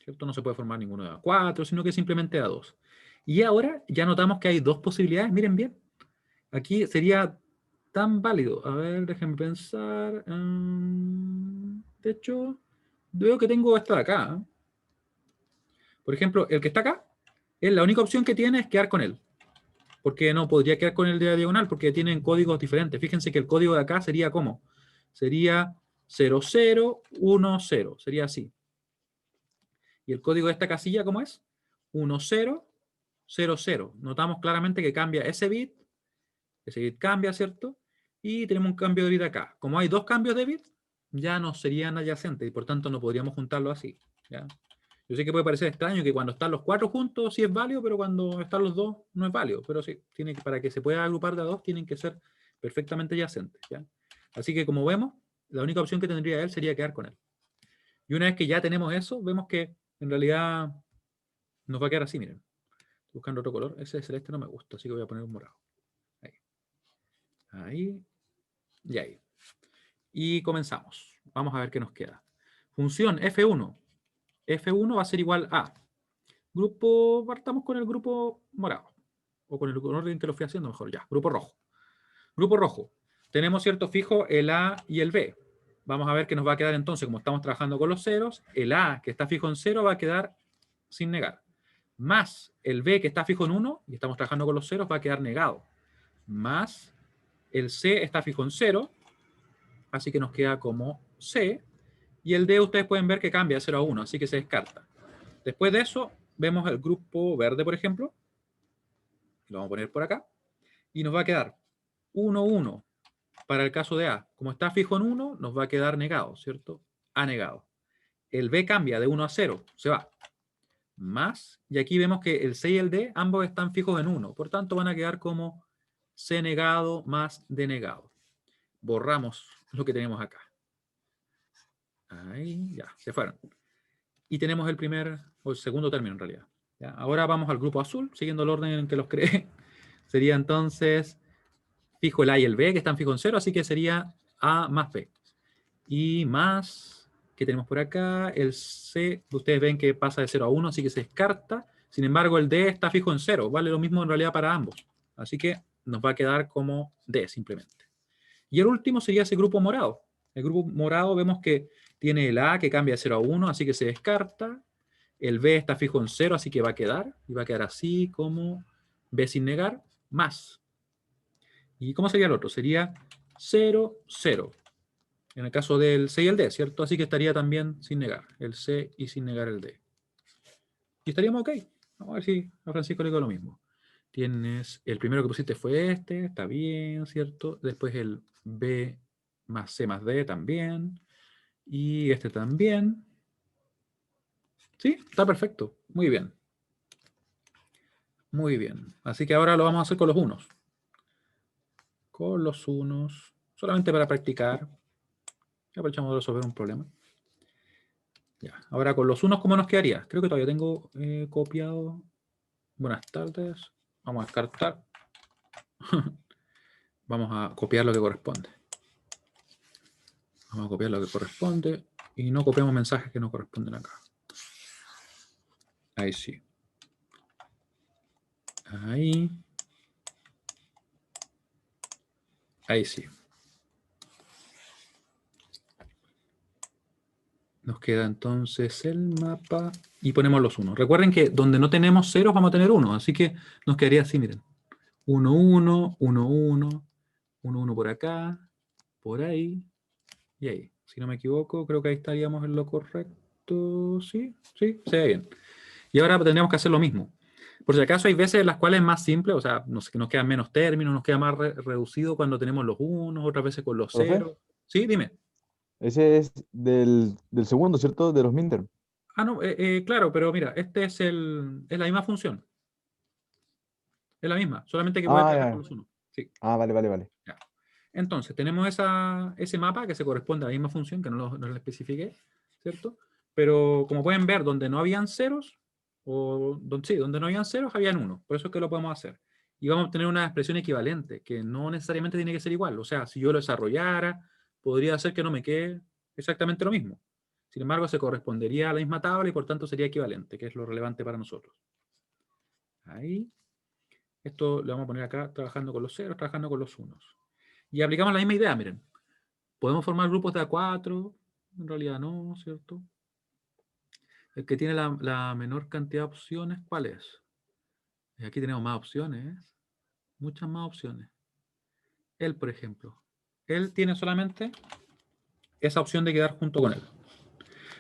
¿cierto? No se puede formar ninguno de A4, sino que simplemente A2. Y ahora ya notamos que hay dos posibilidades. Miren bien. Aquí sería tan válido. A ver, déjenme pensar. De hecho, veo que tengo esta de acá. Por ejemplo, el que está acá, la única opción que tiene es quedar con él. Porque no podría quedar con el de la diagonal, porque tienen códigos diferentes. Fíjense que el código de acá sería ¿cómo? Sería 0010. Sería así. Y el código de esta casilla, ¿cómo es? 1000. Notamos claramente que cambia ese bit cambia, ¿cierto? Y tenemos un cambio de bit acá. Como hay dos cambios de bit, ya no serían adyacentes y por tanto no podríamos juntarlo así, ¿ya? Yo sé que puede parecer extraño que cuando están los cuatro juntos sí es válido, pero cuando están los dos no es válido. Pero sí, para que se pueda agrupar de a dos tienen que ser perfectamente adyacentes, ¿ya? Así que como vemos, la única opción que tendría él sería quedar con él. Y una vez que ya tenemos eso, vemos que en realidad nos va a quedar así, miren. Estoy buscando otro color. Ese celeste no me gusta, así que voy a poner un morado. Ahí. Ahí. Y ahí. Y comenzamos. Vamos a ver qué nos queda. Función F1. F1 va a ser igual a grupo, partamos con el grupo morado. O con el orden que lo fui haciendo mejor ya. Grupo rojo. Grupo rojo. Tenemos cierto fijo el A y el B. Vamos a ver qué nos va a quedar entonces, como estamos trabajando con los ceros, el A que está fijo en 0 va a quedar sin negar. Más el B que está fijo en 1, y estamos trabajando con los ceros, va a quedar negado. Más el C está fijo en 0, así que nos queda como C. Y el D ustedes pueden ver que cambia de 0 a 1, así que se descarta. Después de eso, vemos el grupo verde, por ejemplo. Lo vamos a poner por acá. Y nos va a quedar 1, 1 para el caso de A. Como está fijo en 1, nos va a quedar negado, ¿cierto? A negado. El B cambia de 1 a 0, se va. Más, y aquí vemos que el C y el D, ambos están fijos en 1. Por tanto, van a quedar como C negado más D negado. Borramos lo que tenemos acá. Ahí, ya, se fueron. Y tenemos el primer, o el segundo término en realidad. ¿Ya? Ahora vamos al grupo azul, siguiendo el orden en que los creé. Sería entonces, fijo el A y el B, que están fijos en 0, así que sería A más B. Y más, ¿qué tenemos por acá? El C, ustedes ven que pasa de 0 a 1, así que se descarta. Sin embargo, el D está fijo en 0. Vale lo mismo en realidad para ambos. Así que nos va a quedar como D simplemente. Y el último sería ese grupo morado. El grupo morado vemos que tiene el A que cambia de 0 a 1, así que se descarta. El B está fijo en 0, así que va a quedar. Y va a quedar así como B sin negar, más. ¿Y cómo sería el otro? Sería 0, 0. En el caso del C y el D, ¿cierto? Así que estaría también sin negar el C y sin negar el D. Y estaríamos ok. Vamos a ver si a Francisco le quedó lo mismo. Tienes, el primero que pusiste fue este, está bien, ¿cierto? Después el B más C más D también. Y este también. Sí, está perfecto. Muy bien. Muy bien. Así que ahora lo vamos a hacer con los unos. Con los unos. Solamente para practicar. Aprovechamos de resolver un problema. Ya. Ahora con los unos, ¿cómo nos quedaría? Creo que todavía tengo copiado. Buenas tardes. Vamos a descartar. Vamos a copiar lo que corresponde. Vamos a copiar lo que corresponde. Y no copiamos mensajes que no corresponden acá. Ahí sí. Ahí. Ahí sí. Nos queda entonces el mapa y ponemos los 1. Recuerden que donde no tenemos ceros vamos a tener 1, así que nos quedaría así, miren. 1, 1, 1, 1, 1, 1 por acá, por ahí y ahí. Si no me equivoco, creo que ahí estaríamos en lo correcto. Sí, sí, se ve bien. Y ahora tendríamos que hacer lo mismo. Por si acaso hay veces en las cuales es más simple, o sea, nos quedan menos términos, nos queda más reducido cuando tenemos los unos, otras veces con los ¿Profe? ceros. Sí, dime. Ese es del segundo, ¿cierto? De los midterm. No, claro, pero mira, es la misma función. Es la misma, solamente que puede Ah, trabajar con ya. los unos. Sí, Ah, vale, vale, vale. ya. Entonces, tenemos ese mapa que se corresponde a la misma función, que no lo especifiqué, ¿cierto? Pero como pueden ver, donde no habían ceros, donde no habían ceros, habían uno. Por eso es que lo podemos hacer. Y vamos a obtener una expresión equivalente, que no necesariamente tiene que ser igual. O sea, si yo lo desarrollara, podría ser que no me quede exactamente lo mismo. Sin embargo, se correspondería a la misma tabla y por tanto sería equivalente, que es lo relevante para nosotros. Ahí. Esto lo vamos a poner acá, trabajando con los ceros, trabajando con los unos. Y aplicamos la misma idea, miren. Podemos formar grupos de A4, en realidad no, ¿cierto? El que tiene la menor cantidad de opciones, ¿cuál es? Y aquí tenemos más opciones, muchas más opciones. Él, por ejemplo, él tiene solamente esa opción de quedar junto con él.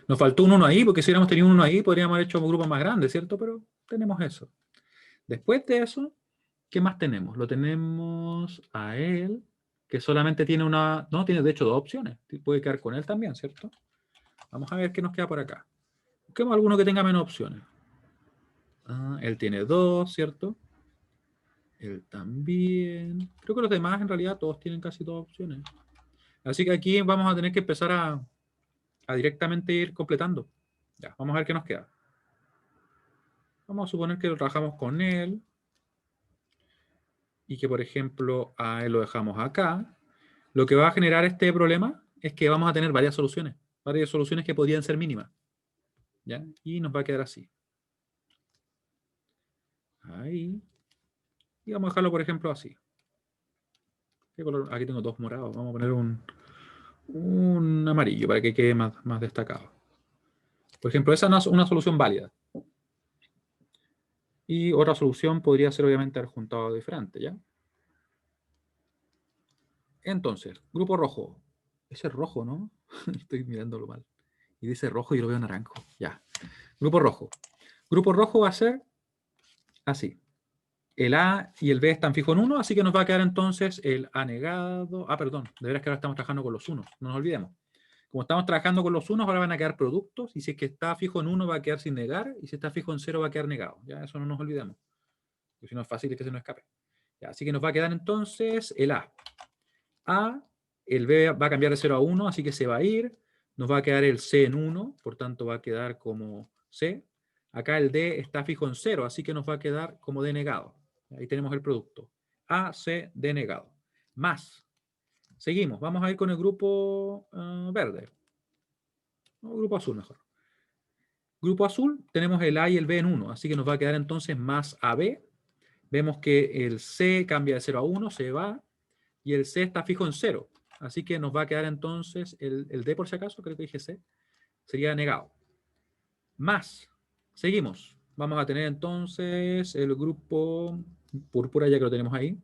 Nos faltó un 1 ahí, porque si hubiéramos tenido un 1 ahí, podríamos haber hecho un grupo más grande, ¿cierto? Pero tenemos eso. Después de eso, ¿qué más tenemos? Lo tenemos a él, que solamente tiene una... No, tiene de hecho dos opciones. Puede quedar con él también, ¿cierto? Vamos a ver qué nos queda por acá. Busquemos alguno que tenga menos opciones. Él tiene dos, ¿cierto? Él también. Creo que los demás en realidad todos tienen casi dos opciones. Así que aquí vamos a tener que empezar a directamente ir completando. Ya, vamos a ver qué nos queda. Vamos a suponer que lo trabajamos con él y que, por ejemplo, a él lo dejamos acá. Lo que va a generar este problema es que vamos a tener varias soluciones que podrían ser mínimas. ¿Ya? Y nos va a quedar así. Ahí. Y vamos a dejarlo, por ejemplo, así. ¿Qué color? Aquí tengo dos morados. Vamos a poner un amarillo para que quede más destacado. Por ejemplo, esa es una solución válida. Y otra solución podría ser, obviamente, haber juntado diferente, ¿ya? Entonces, grupo rojo. Ese es rojo, ¿no? Estoy mirándolo mal. Y dice rojo y lo veo naranjo. Ya. Grupo rojo. Grupo rojo va a ser así. El A y el B están fijos en 1, así que nos va a quedar entonces el A negado. Perdón, de veras que ahora estamos trabajando con los unos, no nos olvidemos. Como estamos trabajando con los unos, ahora van a quedar productos, y si es que está fijo en 1 va a quedar sin negar, y si está fijo en 0 va a quedar negado. Ya, eso no nos olvidemos. Porque si no es fácil que se nos escape. Ya, así que nos va a quedar entonces el A. El B va a cambiar de 0 a 1, así que se va a ir. Nos va a quedar el C en 1, por tanto va a quedar como C. Acá el D está fijo en 0, así que nos va a quedar como D negado. Ahí tenemos el producto. A, C, D negado. Más. Seguimos. Vamos a ir con el grupo verde. O grupo azul mejor. Grupo azul, tenemos el A y el B en 1, así que nos va a quedar entonces más AB. Vemos que el C cambia de 0 a 1, se va, y el C está fijo en 0. Así que nos va a quedar entonces el D, por si acaso, creo que dije C, sería negado. Más. Seguimos. Vamos a tener entonces el grupo púrpura, ya que lo tenemos ahí.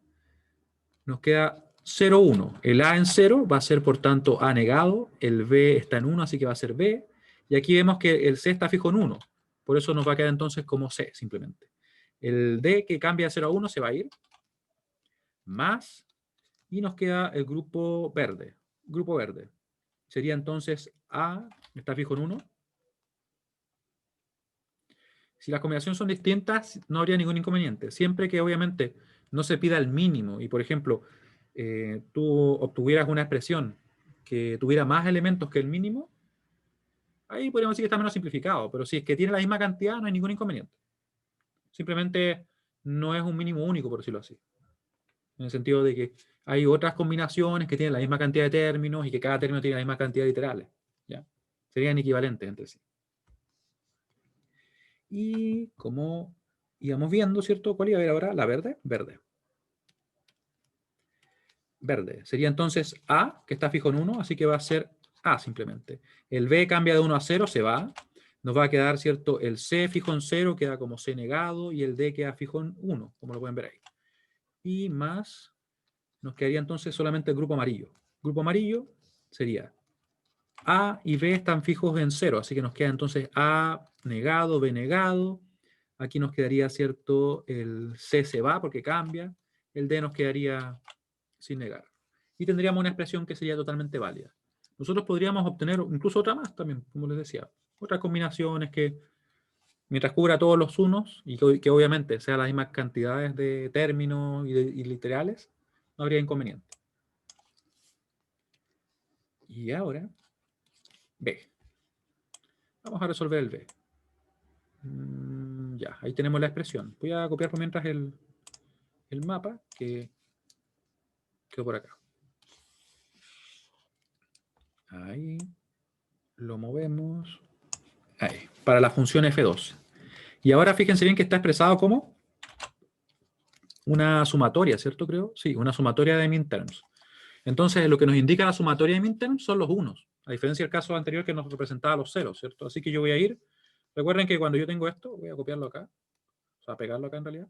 Nos queda 0, 1. El A en 0 va a ser, por tanto, A negado. El B está en 1, así que va a ser B. Y aquí vemos que el C está fijo en 1. Por eso nos va a quedar entonces como C, simplemente. El D que cambia de 0 a 1 se va a ir. Más. Y nos queda el grupo verde. Grupo verde. Sería entonces A, está fijo en 1. Si las combinaciones son distintas, no habría ningún inconveniente. Siempre que obviamente no se pida el mínimo y, por ejemplo, tú obtuvieras una expresión que tuviera más elementos que el mínimo, ahí podríamos decir que está menos simplificado. Pero si es que tiene la misma cantidad, no hay ningún inconveniente. Simplemente no es un mínimo único, por decirlo así. En el sentido de que hay otras combinaciones que tienen la misma cantidad de términos y que cada término tiene la misma cantidad de literales. ¿Ya? Serían equivalentes entre sí. Y como íbamos viendo, ¿cierto? ¿Cuál iba a ver ahora? La verde. Verde. Verde. Sería entonces A, que está fijo en 1, así que va a ser A simplemente. El B cambia de 1 a 0, se va. Nos va a quedar, ¿cierto? El C fijo en 0 queda como C negado y el D queda fijo en 1, como lo pueden ver ahí. Y más, nos quedaría entonces solamente el grupo amarillo. Grupo amarillo sería A y B están fijos en 0, así que nos queda entonces A negado, B negado. Aquí nos quedaría, ¿cierto? El C se va porque cambia. El D nos quedaría sin negar. Y tendríamos una expresión que sería totalmente válida. Nosotros podríamos obtener incluso otra más también, como les decía. otras combinaciones que, mientras cubra todos los unos, y que obviamente sean las mismas cantidades de términos y literales, no habría inconveniente. Y ahora, B. Vamos a resolver el B. Ya, ahí tenemos la expresión. Voy a copiar por mientras el mapa que quedó por acá. Ahí. Lo movemos. Ahí. Para la función F2. Y ahora fíjense bien que está expresado como una sumatoria, ¿cierto? Creo. Sí, una sumatoria de minterms. Entonces, lo que nos indica la sumatoria de minterms son los unos. A diferencia del caso anterior que nos representaba los ceros, ¿cierto? Así que yo voy a ir. Recuerden que cuando yo tengo esto, voy a copiarlo acá. O sea, pegarlo acá en realidad.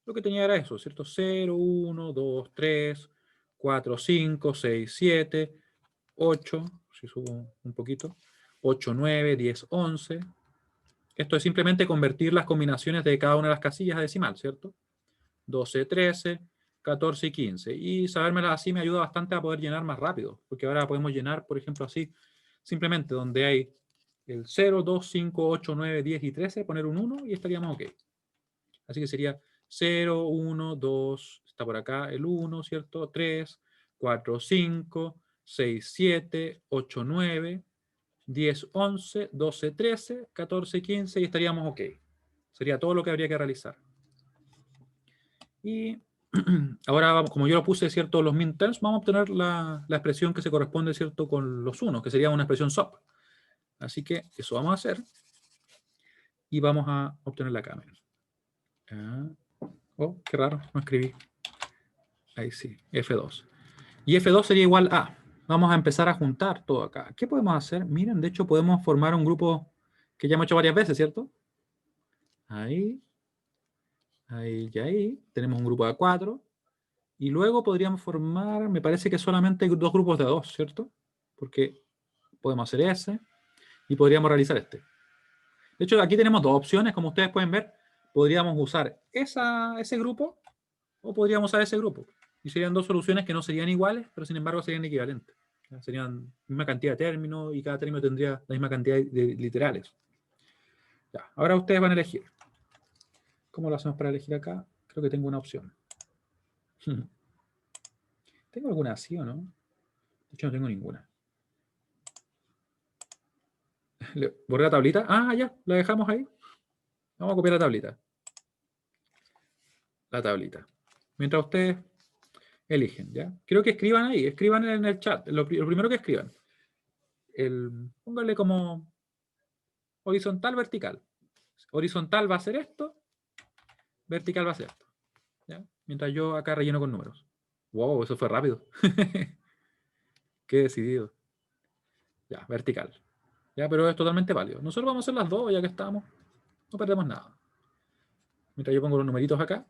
Lo que tenía era eso, ¿cierto? 0, 1, 2, 3, 4, 5, 6, 7, 8, si subo un poquito, 8, 9, 10, 11. Esto es simplemente convertir las combinaciones de cada una de las casillas a decimal, ¿cierto? 12, 13, 14 y 15. Y sabérmelas así me ayuda bastante a poder llenar más rápido, porque ahora podemos llenar, por ejemplo, así, simplemente donde hay el 0, 2, 5, 8, 9, 10 y 13, poner un 1 y estaríamos ok. Así que sería 0, 1, 2, está por acá el 1, ¿cierto? 3, 4, 5, 6, 7, 8, 9, 10, 11, 12, 13, 14, 15 y estaríamos ok. Sería todo lo que habría que realizar. Y ahora, como yo lo puse, ¿cierto? Los minterms, vamos a obtener la expresión que se corresponde, ¿cierto? Con los unos, que sería una expresión SOP. Así que eso vamos a hacer. Y vamos a obtener la cámara. Oh, qué raro, no escribí. Ahí sí, F2. Y F2 sería igual a. Vamos a empezar a juntar todo acá. ¿Qué podemos hacer? Miren, de hecho podemos formar un grupo que ya hemos hecho varias veces, ¿cierto? Ahí. Ahí y ahí. Tenemos un grupo de 4. Y luego podríamos formar, me parece que solamente hay dos grupos de 2, ¿cierto? Porque podemos hacer ese y podríamos realizar este. De hecho, aquí tenemos dos opciones, como ustedes pueden ver. Podríamos usar ese grupo o podríamos usar ese grupo. Y serían dos soluciones que no serían iguales, pero sin embargo serían equivalentes. Serían la misma cantidad de términos y cada término tendría la misma cantidad de literales. Ya, ahora ustedes van a elegir. ¿Cómo lo hacemos para elegir acá? Creo que tengo una opción. ¿Tengo alguna así o no? De hecho, no tengo ninguna. ¿Borré la tablita? Ah, ya, la dejamos ahí. Vamos a copiar la tablita. La tablita. Mientras ustedes eligen, ¿ya? Quiero que escriban ahí, escriban en el chat, lo primero que escriban. Pónganle como horizontal, vertical. Horizontal va a ser esto, vertical va a ser esto. ¿Ya? Mientras yo acá relleno con números. Wow, eso fue rápido. Qué decidido. Ya, vertical. Ya, pero es totalmente válido. Nosotros vamos a hacer las dos, ya que estamos. No perdemos nada. Mientras yo pongo los numeritos acá.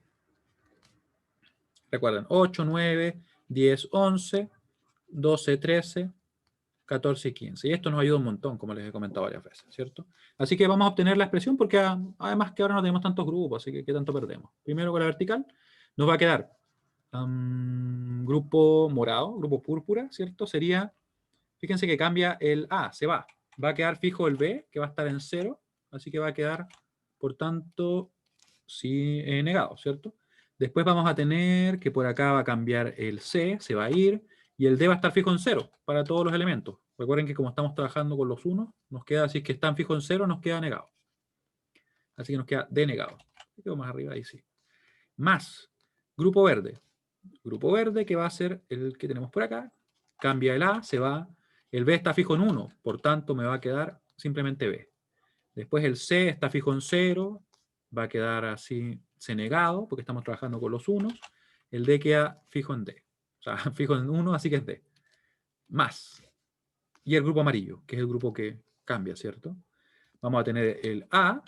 Recuerden, 8, 9, 10, 11, 12, 13, 14 y 15. Y esto nos ayuda un montón, como les he comentado varias veces, ¿cierto? Así que vamos a obtener la expresión porque además que ahora no tenemos tantos grupos, así que ¿qué tanto perdemos? Primero con la vertical nos va a quedar grupo morado, grupo púrpura, ¿cierto? Sería, fíjense que cambia el A, se va. Va a quedar fijo el B, que va a estar en 0, así que va a quedar, por tanto, sí, negado, ¿cierto? Después vamos a tener que por acá va a cambiar el C, se va a ir, y el D va a estar fijo en 0 para todos los elementos. Recuerden que como estamos trabajando con los unos, nos queda, si es que están fijos en 0, nos queda negado. Así que nos queda D negado. Quedo más arriba, ahí sí. Más, grupo verde. Grupo verde que va a ser el que tenemos por acá. Cambia el A, se va. El B está fijo en 1, por tanto me va a quedar simplemente B. Después el C está fijo en 0, va a quedar así C negado, porque estamos trabajando con los unos. El D queda fijo en D. O sea, fijo en 1, así que es D. Más. Y el grupo amarillo, que es el grupo que cambia, ¿cierto? Vamos a tener el A.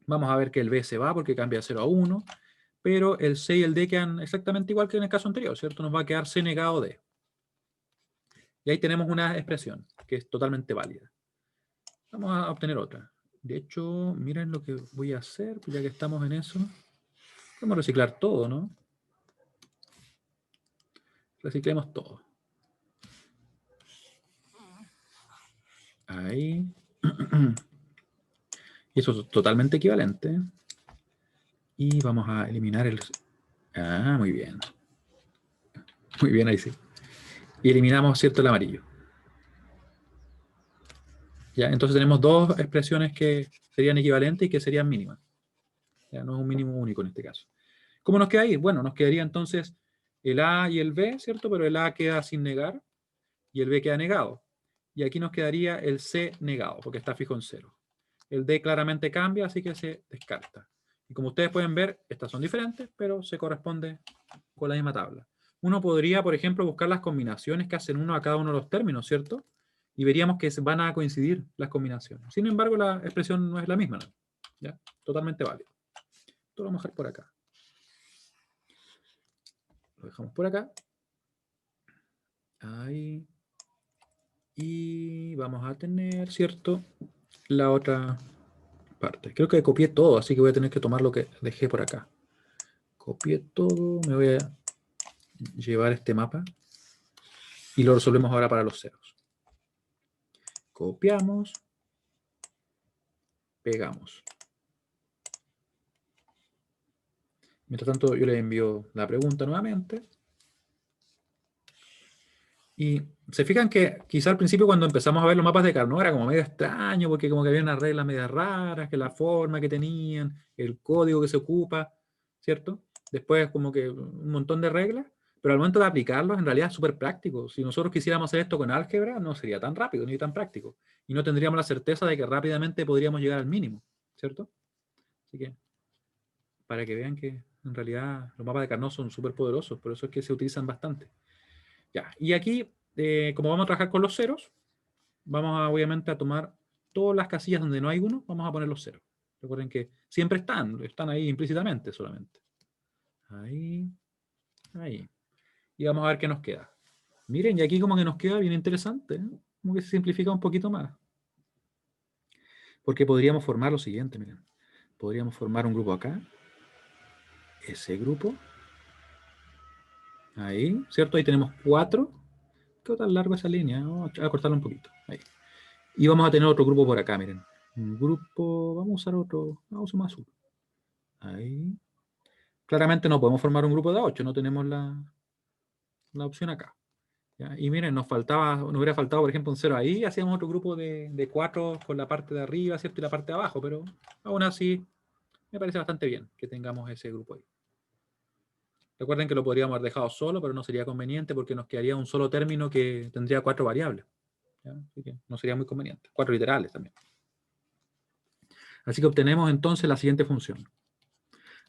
Vamos a ver que el B se va porque cambia de 0 a 1. Pero el C y el D quedan exactamente igual que en el caso anterior, ¿cierto? Nos va a quedar C negado D. Y ahí tenemos una expresión que es totalmente válida. Vamos a obtener otra. De hecho, miren lo que voy a hacer, ya que estamos en eso. Vamos a reciclar todo, ¿no? Reciclemos todo. Ahí. Y eso es totalmente equivalente. Y vamos a eliminar el... Ah, muy bien. Muy bien, ahí sí. Y eliminamos, ¿cierto?, el amarillo. ¿Ya? Entonces tenemos dos expresiones que serían equivalentes y que serían mínimas. ¿Ya? No es un mínimo único en este caso. ¿Cómo nos queda ahí? Bueno, nos quedaría entonces el A y el B, ¿cierto? Pero el A queda sin negar y el B queda negado. Y aquí nos quedaría el C negado, porque está fijo en 0. El D claramente cambia, así que se descarta. Y como ustedes pueden ver, estas son diferentes, pero se corresponde con la misma tabla. Uno podría, por ejemplo, buscar las combinaciones que hacen uno a cada uno de los términos, ¿cierto? Y veríamos que van a coincidir las combinaciones. Sin embargo, la expresión no es la misma, ¿no? ¿Ya? Totalmente válido. Esto lo vamos a dejar por acá. Lo dejamos por acá. Ahí. Y vamos a tener, ¿cierto?, la otra parte. Creo que copié todo, así que voy a tener que tomar lo que dejé por acá. Copié todo, me voy a llevar este mapa y lo resolvemos ahora para los ceros. Copiamos, pegamos. Mientras tanto, yo les envío la pregunta nuevamente. Y se fijan que quizá al principio cuando empezamos a ver los mapas de Carnot era como medio extraño, porque como que había unas reglas medio raras, que la forma que tenían, el código que se ocupa, ¿cierto? Después como que un montón de reglas, pero al momento de aplicarlos en realidad es súper práctico. Si nosotros quisiéramos hacer esto con álgebra, no sería tan rápido ni tan práctico. Y no tendríamos la certeza de que rápidamente podríamos llegar al mínimo, ¿cierto? Así que, para que vean que en realidad los mapas de Carnot son súper poderosos, por eso es que se utilizan bastante. Ya, y aquí, como vamos a trabajar con los ceros, vamos a, obviamente, a tomar todas las casillas donde no hay uno, vamos a poner los ceros. Recuerden que siempre están ahí implícitamente solamente. Ahí, ahí. Y vamos a ver qué nos queda. Miren, y aquí como que nos queda bien interesante, ¿eh? Como que se simplifica un poquito más. Porque podríamos formar lo siguiente, miren. Podríamos formar un grupo acá. Ese grupo. Ahí, ¿cierto? Ahí tenemos 4. ¿Qué tan largo esa línea? Vamos a cortarla un poquito. Ahí. Y vamos a tener otro grupo por acá, miren. Un grupo, vamos a usar otro, vamos a usar más azul. Ahí. Claramente no podemos formar un grupo de 8, no tenemos la opción acá. ¿Ya? Y miren, nos hubiera faltado, por ejemplo, un 0 ahí, hacíamos otro grupo de 4 con la parte de arriba, ¿cierto? Y la parte de abajo, pero aún así me parece bastante bien que tengamos ese grupo ahí. Recuerden que lo podríamos haber dejado solo, pero no sería conveniente porque nos quedaría un solo término que tendría 4 variables. ¿Ya? Así que no sería muy conveniente. 4 literales también. Así que obtenemos entonces la siguiente función.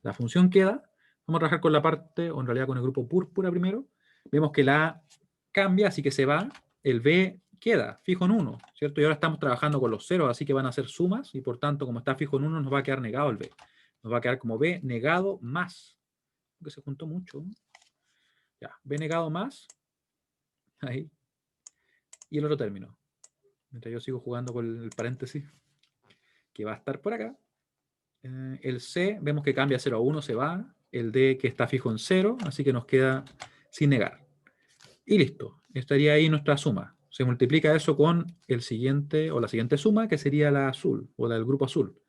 La función queda, vamos a trabajar con la parte, o en realidad con el grupo púrpura primero. Vemos que la A cambia, así que se va. El B queda fijo en 1, ¿cierto? Y ahora estamos trabajando con los ceros, así que van a ser sumas, y por tanto, como está fijo en 1, nos va a quedar negado el B. Nos va a quedar como B negado más. Que se juntó mucho. Ya, B negado más. Ahí. Y el otro término. Mientras yo sigo jugando con el paréntesis, que va a estar por acá. El C, vemos que cambia 0 a 1, se va. El D que está fijo en 0, así que nos queda sin negar. Y listo, estaría ahí nuestra suma. Se multiplica eso con el siguiente, o la siguiente suma, que sería la azul, o la del grupo azul.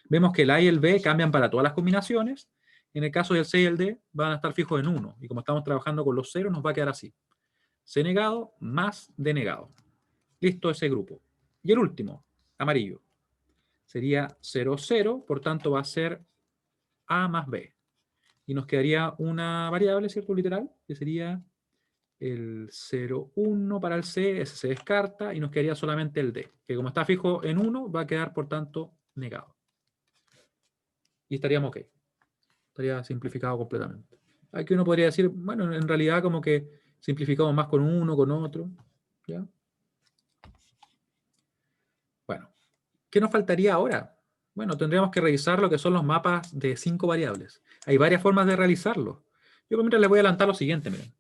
Vemos que el A y el B cambian para todas las combinaciones. En el caso del C y el D van a estar fijos en 1. Y como estamos trabajando con los ceros, nos va a quedar así. C negado más D negado. Listo ese grupo. Y el último, amarillo. Sería 0, 0, por tanto va a ser A más B. Y nos quedaría una variable, ¿cierto? Literal, que sería el 0, 1 para el C, ese se descarta, y nos quedaría solamente el D, que como está fijo en 1, va a quedar, por tanto, negado. Y estaríamos ok. Estaría simplificado completamente. Aquí uno podría decir, bueno, en realidad como que simplificamos más con uno, con otro. ¿Ya? Bueno, ¿qué nos faltaría ahora? Bueno, tendríamos que revisar lo que son los mapas de 5 variables. Hay varias formas de realizarlo. Yo mientras les voy a adelantar lo siguiente, miren.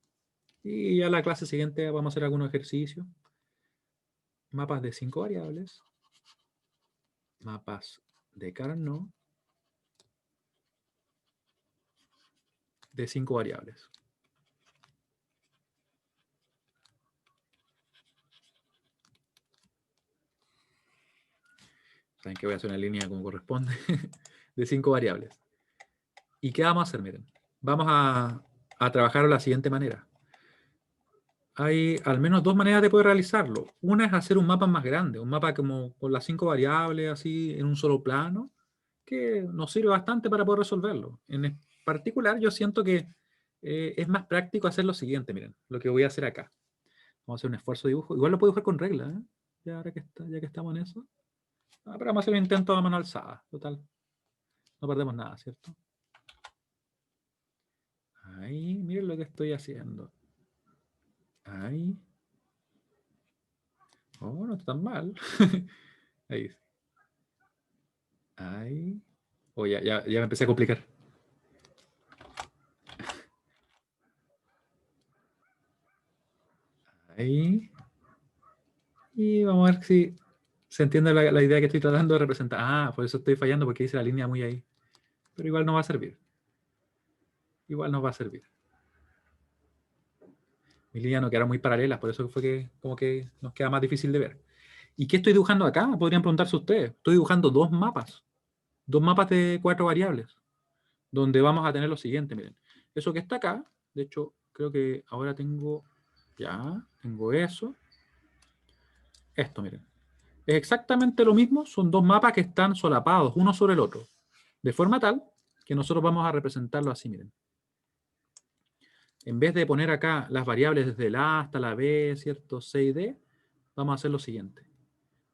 Y ya la clase siguiente vamos a hacer algunos ejercicios. Mapas de 5 variables. Mapas de Carnot de 5 variables. Saben que voy a hacer una línea como corresponde, de 5 variables. ¿Y qué vamos a hacer? Miren, vamos a trabajar de la siguiente manera. Hay al menos dos maneras de poder realizarlo. Una es hacer un mapa más grande, un mapa como con las 5 variables, así, en un solo plano, que nos sirve bastante para poder resolverlo. En particular, yo siento que es más práctico hacer lo siguiente, miren, lo que voy a hacer acá. Vamos a hacer un esfuerzo de dibujo. Igual lo puedo dibujar con regla, ¿eh? Ya que estamos en eso. Pero vamos a hacer un intento a mano alzada. Total, no perdemos nada, ¿cierto? Ahí, miren lo que estoy haciendo. Ahí. Oh, no está tan mal. Ahí. Ahí. Oh, ya me empecé a complicar. Ahí. Y vamos a ver si se entiende la idea que estoy tratando de representar. Ah, por eso estoy fallando, porque hice la línea muy ahí. Pero igual no va a servir. Igual nos va a servir. Mis líneas no quedaron muy paralelas, por eso fue que como que nos queda más difícil de ver. ¿Y qué estoy dibujando acá? Podrían preguntarse ustedes. Estoy dibujando dos mapas de 4 variables, donde vamos a tener lo siguiente, miren. Eso que está acá, de hecho, creo que ahora tengo eso. Esto, miren. Es exactamente lo mismo, son dos mapas que están solapados, uno sobre el otro, de forma tal que nosotros vamos a representarlo así, miren. En vez de poner acá las variables desde el A hasta la B, ¿cierto? C y D, vamos a hacer lo siguiente.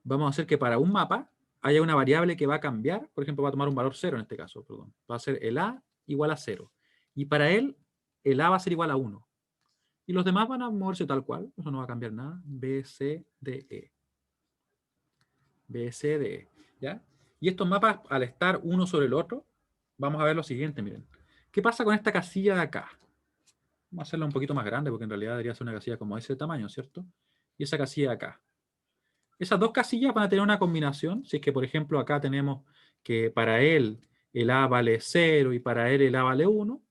Vamos a hacer que para un mapa haya una variable que va a cambiar, por ejemplo, va a tomar un valor 0 en este caso, perdón. Va a ser el A igual a 0. Y para él, el A va a ser igual a 1. Y los demás van a moverse tal cual, eso no va a cambiar nada. B, C, D, E. B, C, D, E. ¿Ya? Y estos mapas, al estar uno sobre el otro, vamos a ver lo siguiente, miren. ¿Qué pasa con esta casilla de acá? Vamos a hacerla un poquito más grande, porque en realidad debería ser una casilla como ese tamaño, ¿cierto? Y esa casilla de acá. Esas dos casillas van a tener una combinación. Si es que, por ejemplo, acá tenemos que para él el A vale 0 y para él el A vale 1,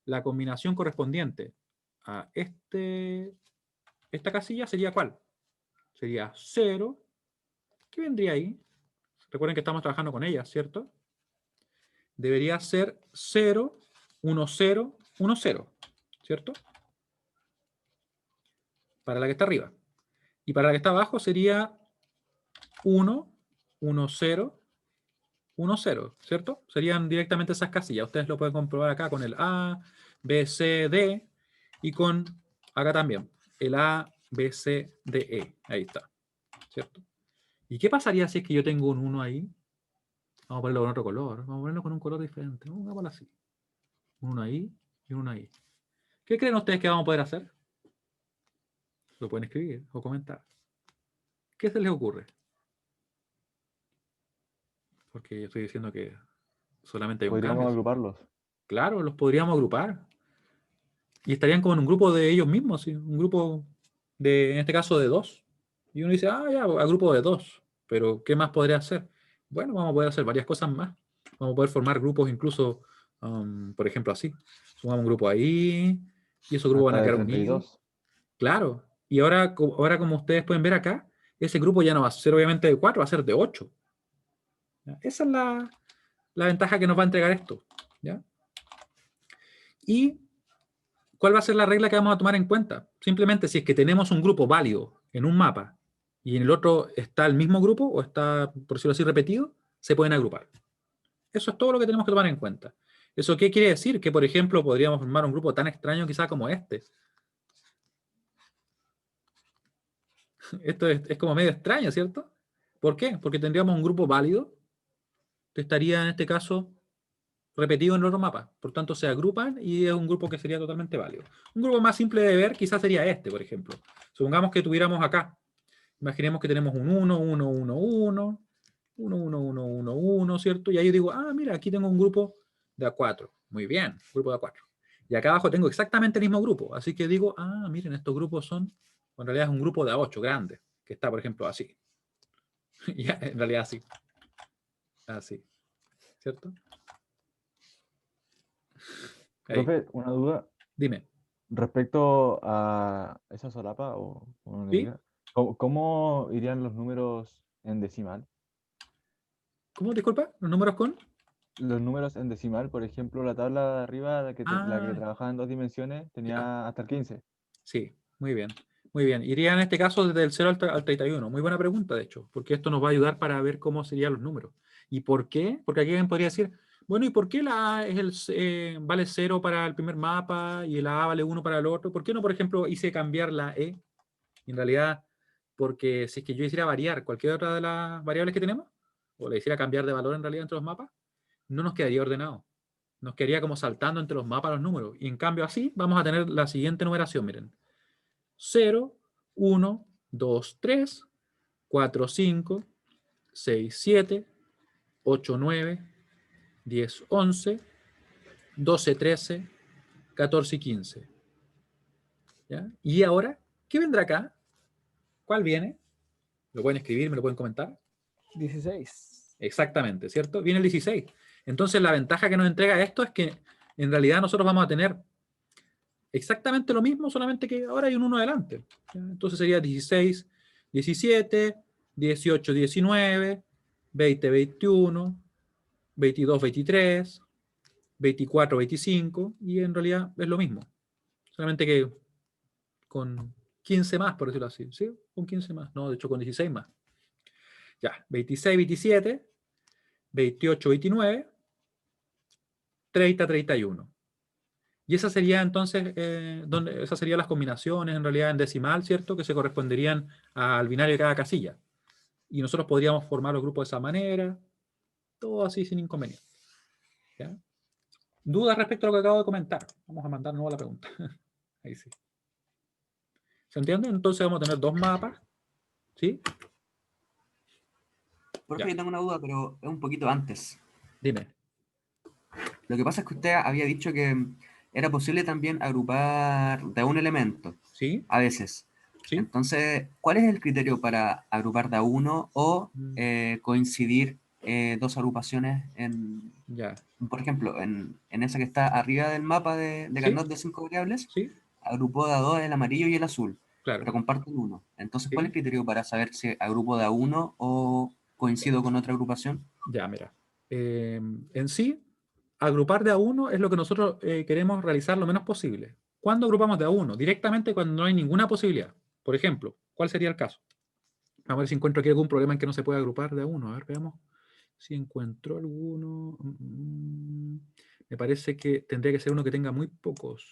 la combinación correspondiente a esta casilla sería ¿cuál? Sería 0. ¿Qué vendría ahí? Recuerden que estamos trabajando con ella, ¿cierto? Debería ser 0, 1, 0, 1, 0, ¿cierto? Para la que está arriba. Y para la que está abajo sería 1, 1, 0, 1, 0, ¿cierto? Serían directamente esas casillas. Ustedes lo pueden comprobar acá con el A, B, C, D y con acá también el A, B, C, D, E. Ahí está, ¿cierto? ¿Y qué pasaría si es que yo tengo un 1 ahí? Vamos a ponerlo con otro color. Vamos a ponerlo con un color diferente. Vamos a ponerlo así. Un 1 ahí y un 1 ahí. ¿Qué creen ustedes que vamos a poder hacer? Lo pueden escribir o comentar. ¿Qué se les ocurre? Porque yo estoy diciendo que solamente hay un Podríamos cambio. agruparlos. Claro, los podríamos agrupar. Y estarían como en un grupo de ellos mismos, ¿sí? Un grupo de, en este caso, de 2. Y uno dice, ya, a grupo de 2. Pero, ¿qué más podría hacer? Bueno, vamos a poder hacer varias cosas más. Vamos a poder formar grupos incluso, por ejemplo, así. Sumamos un grupo ahí, y esos grupos van Hasta a de quedar unidos. 32. Claro. Y ahora, como ustedes pueden ver acá, ese grupo ya no va a ser obviamente de 4, va a ser de 8. ¿Ya? Esa es la ventaja que nos va a entregar esto. ¿Ya? Y ¿cuál va a ser la regla que vamos a tomar en cuenta? Simplemente si es que tenemos un grupo válido en un mapa y en el otro está el mismo grupo o está, por decirlo así, repetido, se pueden agrupar. Eso es todo lo que tenemos que tomar en cuenta. ¿Eso qué quiere decir? Que, por ejemplo, podríamos formar un grupo tan extraño quizá como este. Esto es como medio extraño, ¿cierto? ¿Por qué? Porque tendríamos un grupo válido que estaría, en este caso, repetido en el otro mapa. Por tanto, se agrupan y es un grupo que sería totalmente válido. Un grupo más simple de ver quizás sería este, por ejemplo. Supongamos que tuviéramos acá. Imaginemos que tenemos un 1, 1, 1, 1, 1, 1, 1, 1, 1, ¿cierto? Y ahí yo digo, mira, aquí tengo un grupo de A4. Muy bien, grupo de A4. Y acá abajo tengo exactamente el mismo grupo. Así que digo, miren, estos grupos son, en realidad es un grupo de A8 grande, que está, por ejemplo, así. Ya, en realidad así. Así. ¿Cierto? Ahí. Profe, una duda Dime. respecto a esa solapa, o como le ¿Sí? diga. ¿Cómo irían los números en decimal? ¿Cómo? Disculpa, los números con... Los números en decimal, por ejemplo, la tabla de arriba, la que Ah, trabajaba en 2 dimensiones, ya. tenía hasta el 15. Sí, muy bien. Muy bien. Iría en este caso desde el 0 al 31. Muy buena pregunta, de hecho, porque esto nos va a ayudar para ver cómo serían los números. ¿Y por qué? Porque aquí alguien podría decir, bueno, ¿y por qué la A es vale 0 para el primer mapa y la A vale 1 para el otro? ¿Por qué no, por ejemplo, hice cambiar la E? En realidad, porque si es que yo hiciera variar cualquier otra de las variables que tenemos, o le hiciera cambiar de valor en realidad entre los mapas, no nos quedaría ordenado. Nos quedaría como saltando entre los mapas los números. Y en cambio así vamos a tener la siguiente numeración, miren. 0, 1, 2, 3, 4, 5, 6, 7, 8, 9, 10, 11, 12, 13, 14 y 15. ¿Ya? Y ahora, ¿qué vendrá acá? ¿Cuál viene? ¿Lo pueden escribir? ¿Me lo pueden comentar? 16. Exactamente, ¿cierto? Viene el 16. Entonces la ventaja que nos entrega esto es que en realidad nosotros vamos a tener exactamente lo mismo, solamente que ahora hay un 1 adelante. ¿Ya? Entonces sería 16, 17, 18, 19, 20, 21, 22, 23, 24, 25, y en realidad es lo mismo. Solamente que con 15 más, por decirlo así. ¿Sí? Con 15 más. No, de hecho con 16 más. Ya, 26, 27, 28, 29, 30, 31. Y esa sería entonces, esas serían las combinaciones en realidad en decimal, ¿cierto? Que se corresponderían al binario de cada casilla. Y nosotros podríamos formar los grupos de esa manera, todo así sin inconveniente. ¿Ya? ¿Dudas respecto a lo que acabo de comentar? Vamos a mandar nueva la pregunta. Ahí sí. ¿Se entiende? Entonces vamos a tener dos mapas, ¿sí? Profe, Ya. yo tengo una duda, pero es un poquito antes. Dime. Lo que pasa es que usted había dicho que era posible también agrupar de un elemento, ¿Sí? a veces. ¿Sí? Entonces, ¿cuál es el criterio para agrupar de a uno o coincidir dos agrupaciones Ya. por ejemplo, en esa que está arriba del mapa de ¿Sí? Carnot de 5 variables, ¿Sí? agrupó de a dos el amarillo y el azul, Claro. pero comparten uno. Entonces, ¿cuál es el ¿Sí? criterio para saber si agrupo de a uno o coincido con otra agrupación? Ya, mira. En sí, agrupar de a uno es lo que nosotros queremos realizar lo menos posible. ¿Cuándo agrupamos de a uno? Directamente cuando no hay ninguna posibilidad. Por ejemplo, ¿cuál sería el caso? Vamos a ver si encuentro aquí algún problema en que no se puede agrupar de a uno. A ver, veamos si encuentro alguno. Me parece que tendría que ser uno que tenga muy pocos.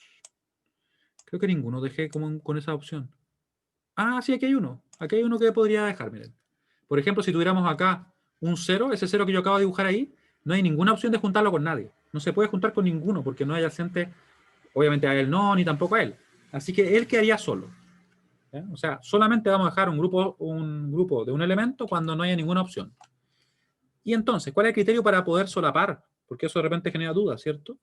Creo que ninguno dejé como con esa opción. Ah, sí, aquí hay uno. Aquí hay uno que podría dejar, miren. Por ejemplo, si tuviéramos acá un 0, ese 0 que yo acabo de dibujar ahí, no hay ninguna opción de juntarlo con nadie. No se puede juntar con ninguno porque no hay adyacente, obviamente a él no, ni tampoco a él. Así que él quedaría solo. ¿Ya? O sea, solamente vamos a dejar un grupo de un elemento cuando no haya ninguna opción. Y entonces, ¿cuál es el criterio para poder solapar? Porque eso de repente genera dudas, ¿cierto?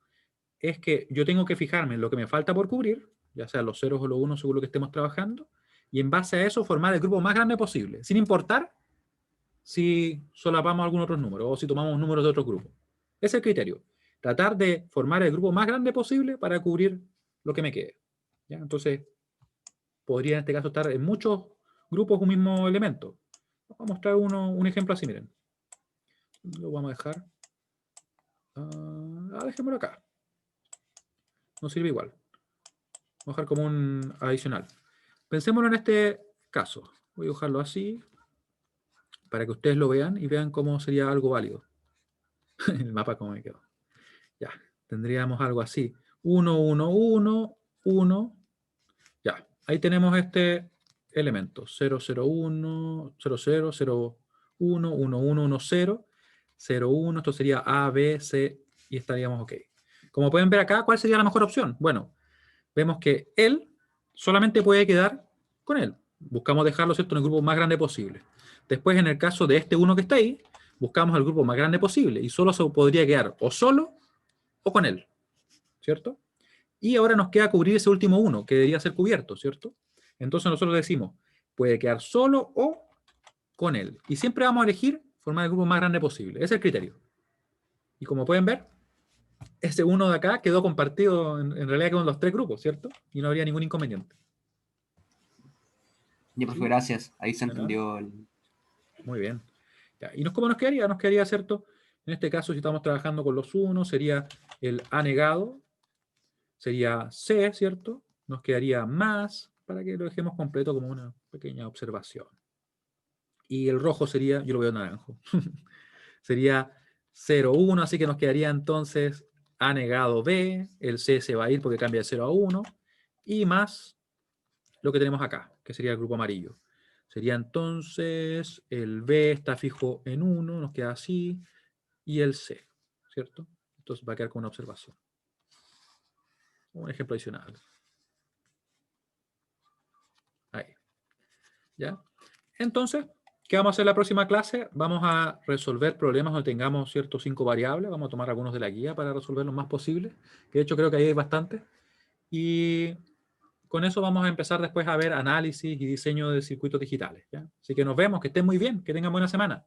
Es que yo tengo que fijarme en lo que me falta por cubrir, ya sea los ceros o los unos según lo que estemos trabajando, y en base a eso formar el grupo más grande posible, sin importar si solapamos algún otro número o si tomamos números de otros grupos. Ese es el criterio. Tratar de formar el grupo más grande posible para cubrir lo que me quede. ¿Ya? Entonces, podría en este caso estar en muchos grupos un mismo elemento. Vamos a mostrar un ejemplo así, miren. Lo vamos a dejar. Dejémoslo acá. Nos sirve igual. Vamos a dejar como un adicional. Pensémoslo en este caso. Voy a dibujarlo así para que ustedes lo vean y vean cómo sería algo válido. El mapa como me quedó. Ya, tendríamos algo así. 1, 1, 1, 1. Ya, ahí tenemos este elemento. 0, 0, 1, 0, 0, 0, 1, 1, 1, 1, 0, 0, 1. Esto sería A, B, C y estaríamos ok. Como pueden ver acá, ¿cuál sería la mejor opción? Bueno, vemos que él solamente puede quedar con él. Buscamos dejarlo, ¿cierto?, en el grupo más grande posible. Después, en el caso de este uno que está ahí, buscamos el grupo más grande posible y solo se podría quedar o solo o con él, ¿cierto? Y ahora nos queda cubrir ese último uno, que debería ser cubierto, ¿cierto? Entonces nosotros decimos, puede quedar solo o con él. Y siempre vamos a elegir formar el grupo más grande posible. Ese es el criterio. Y como pueden ver, ese uno de acá quedó compartido, en realidad con los tres grupos, ¿cierto? Y no habría ningún inconveniente. Ya, profe, ¿Sí? gracias. Ahí se ¿De nada? entendió Muy bien. Ya, ¿y cómo nos quedaría? Nos quedaría, ¿cierto? En este caso, si estamos trabajando con los 1, sería el A negado, sería C, ¿cierto? Nos quedaría más, para que lo dejemos completo como una pequeña observación. Y el rojo sería, yo lo veo naranjo, sería 0, 1, así que nos quedaría entonces A negado B, el C se va a ir porque cambia de 0 a 1, y más lo que tenemos acá, que sería el grupo amarillo. Sería entonces el B está fijo en 1, nos queda así, y el C, ¿cierto? Entonces va a quedar con una observación. Un ejemplo adicional. Ahí. ¿Ya? Entonces, ¿qué vamos a hacer en la próxima clase? Vamos a resolver problemas donde tengamos ciertos 5 variables. Vamos a tomar algunos de la guía para resolver lo más posible. Que de hecho creo que ahí hay bastante. Y con eso vamos a empezar después a ver análisis y diseño de circuitos digitales, ¿ya? Así que nos vemos, que estén muy bien, que tengan buena semana.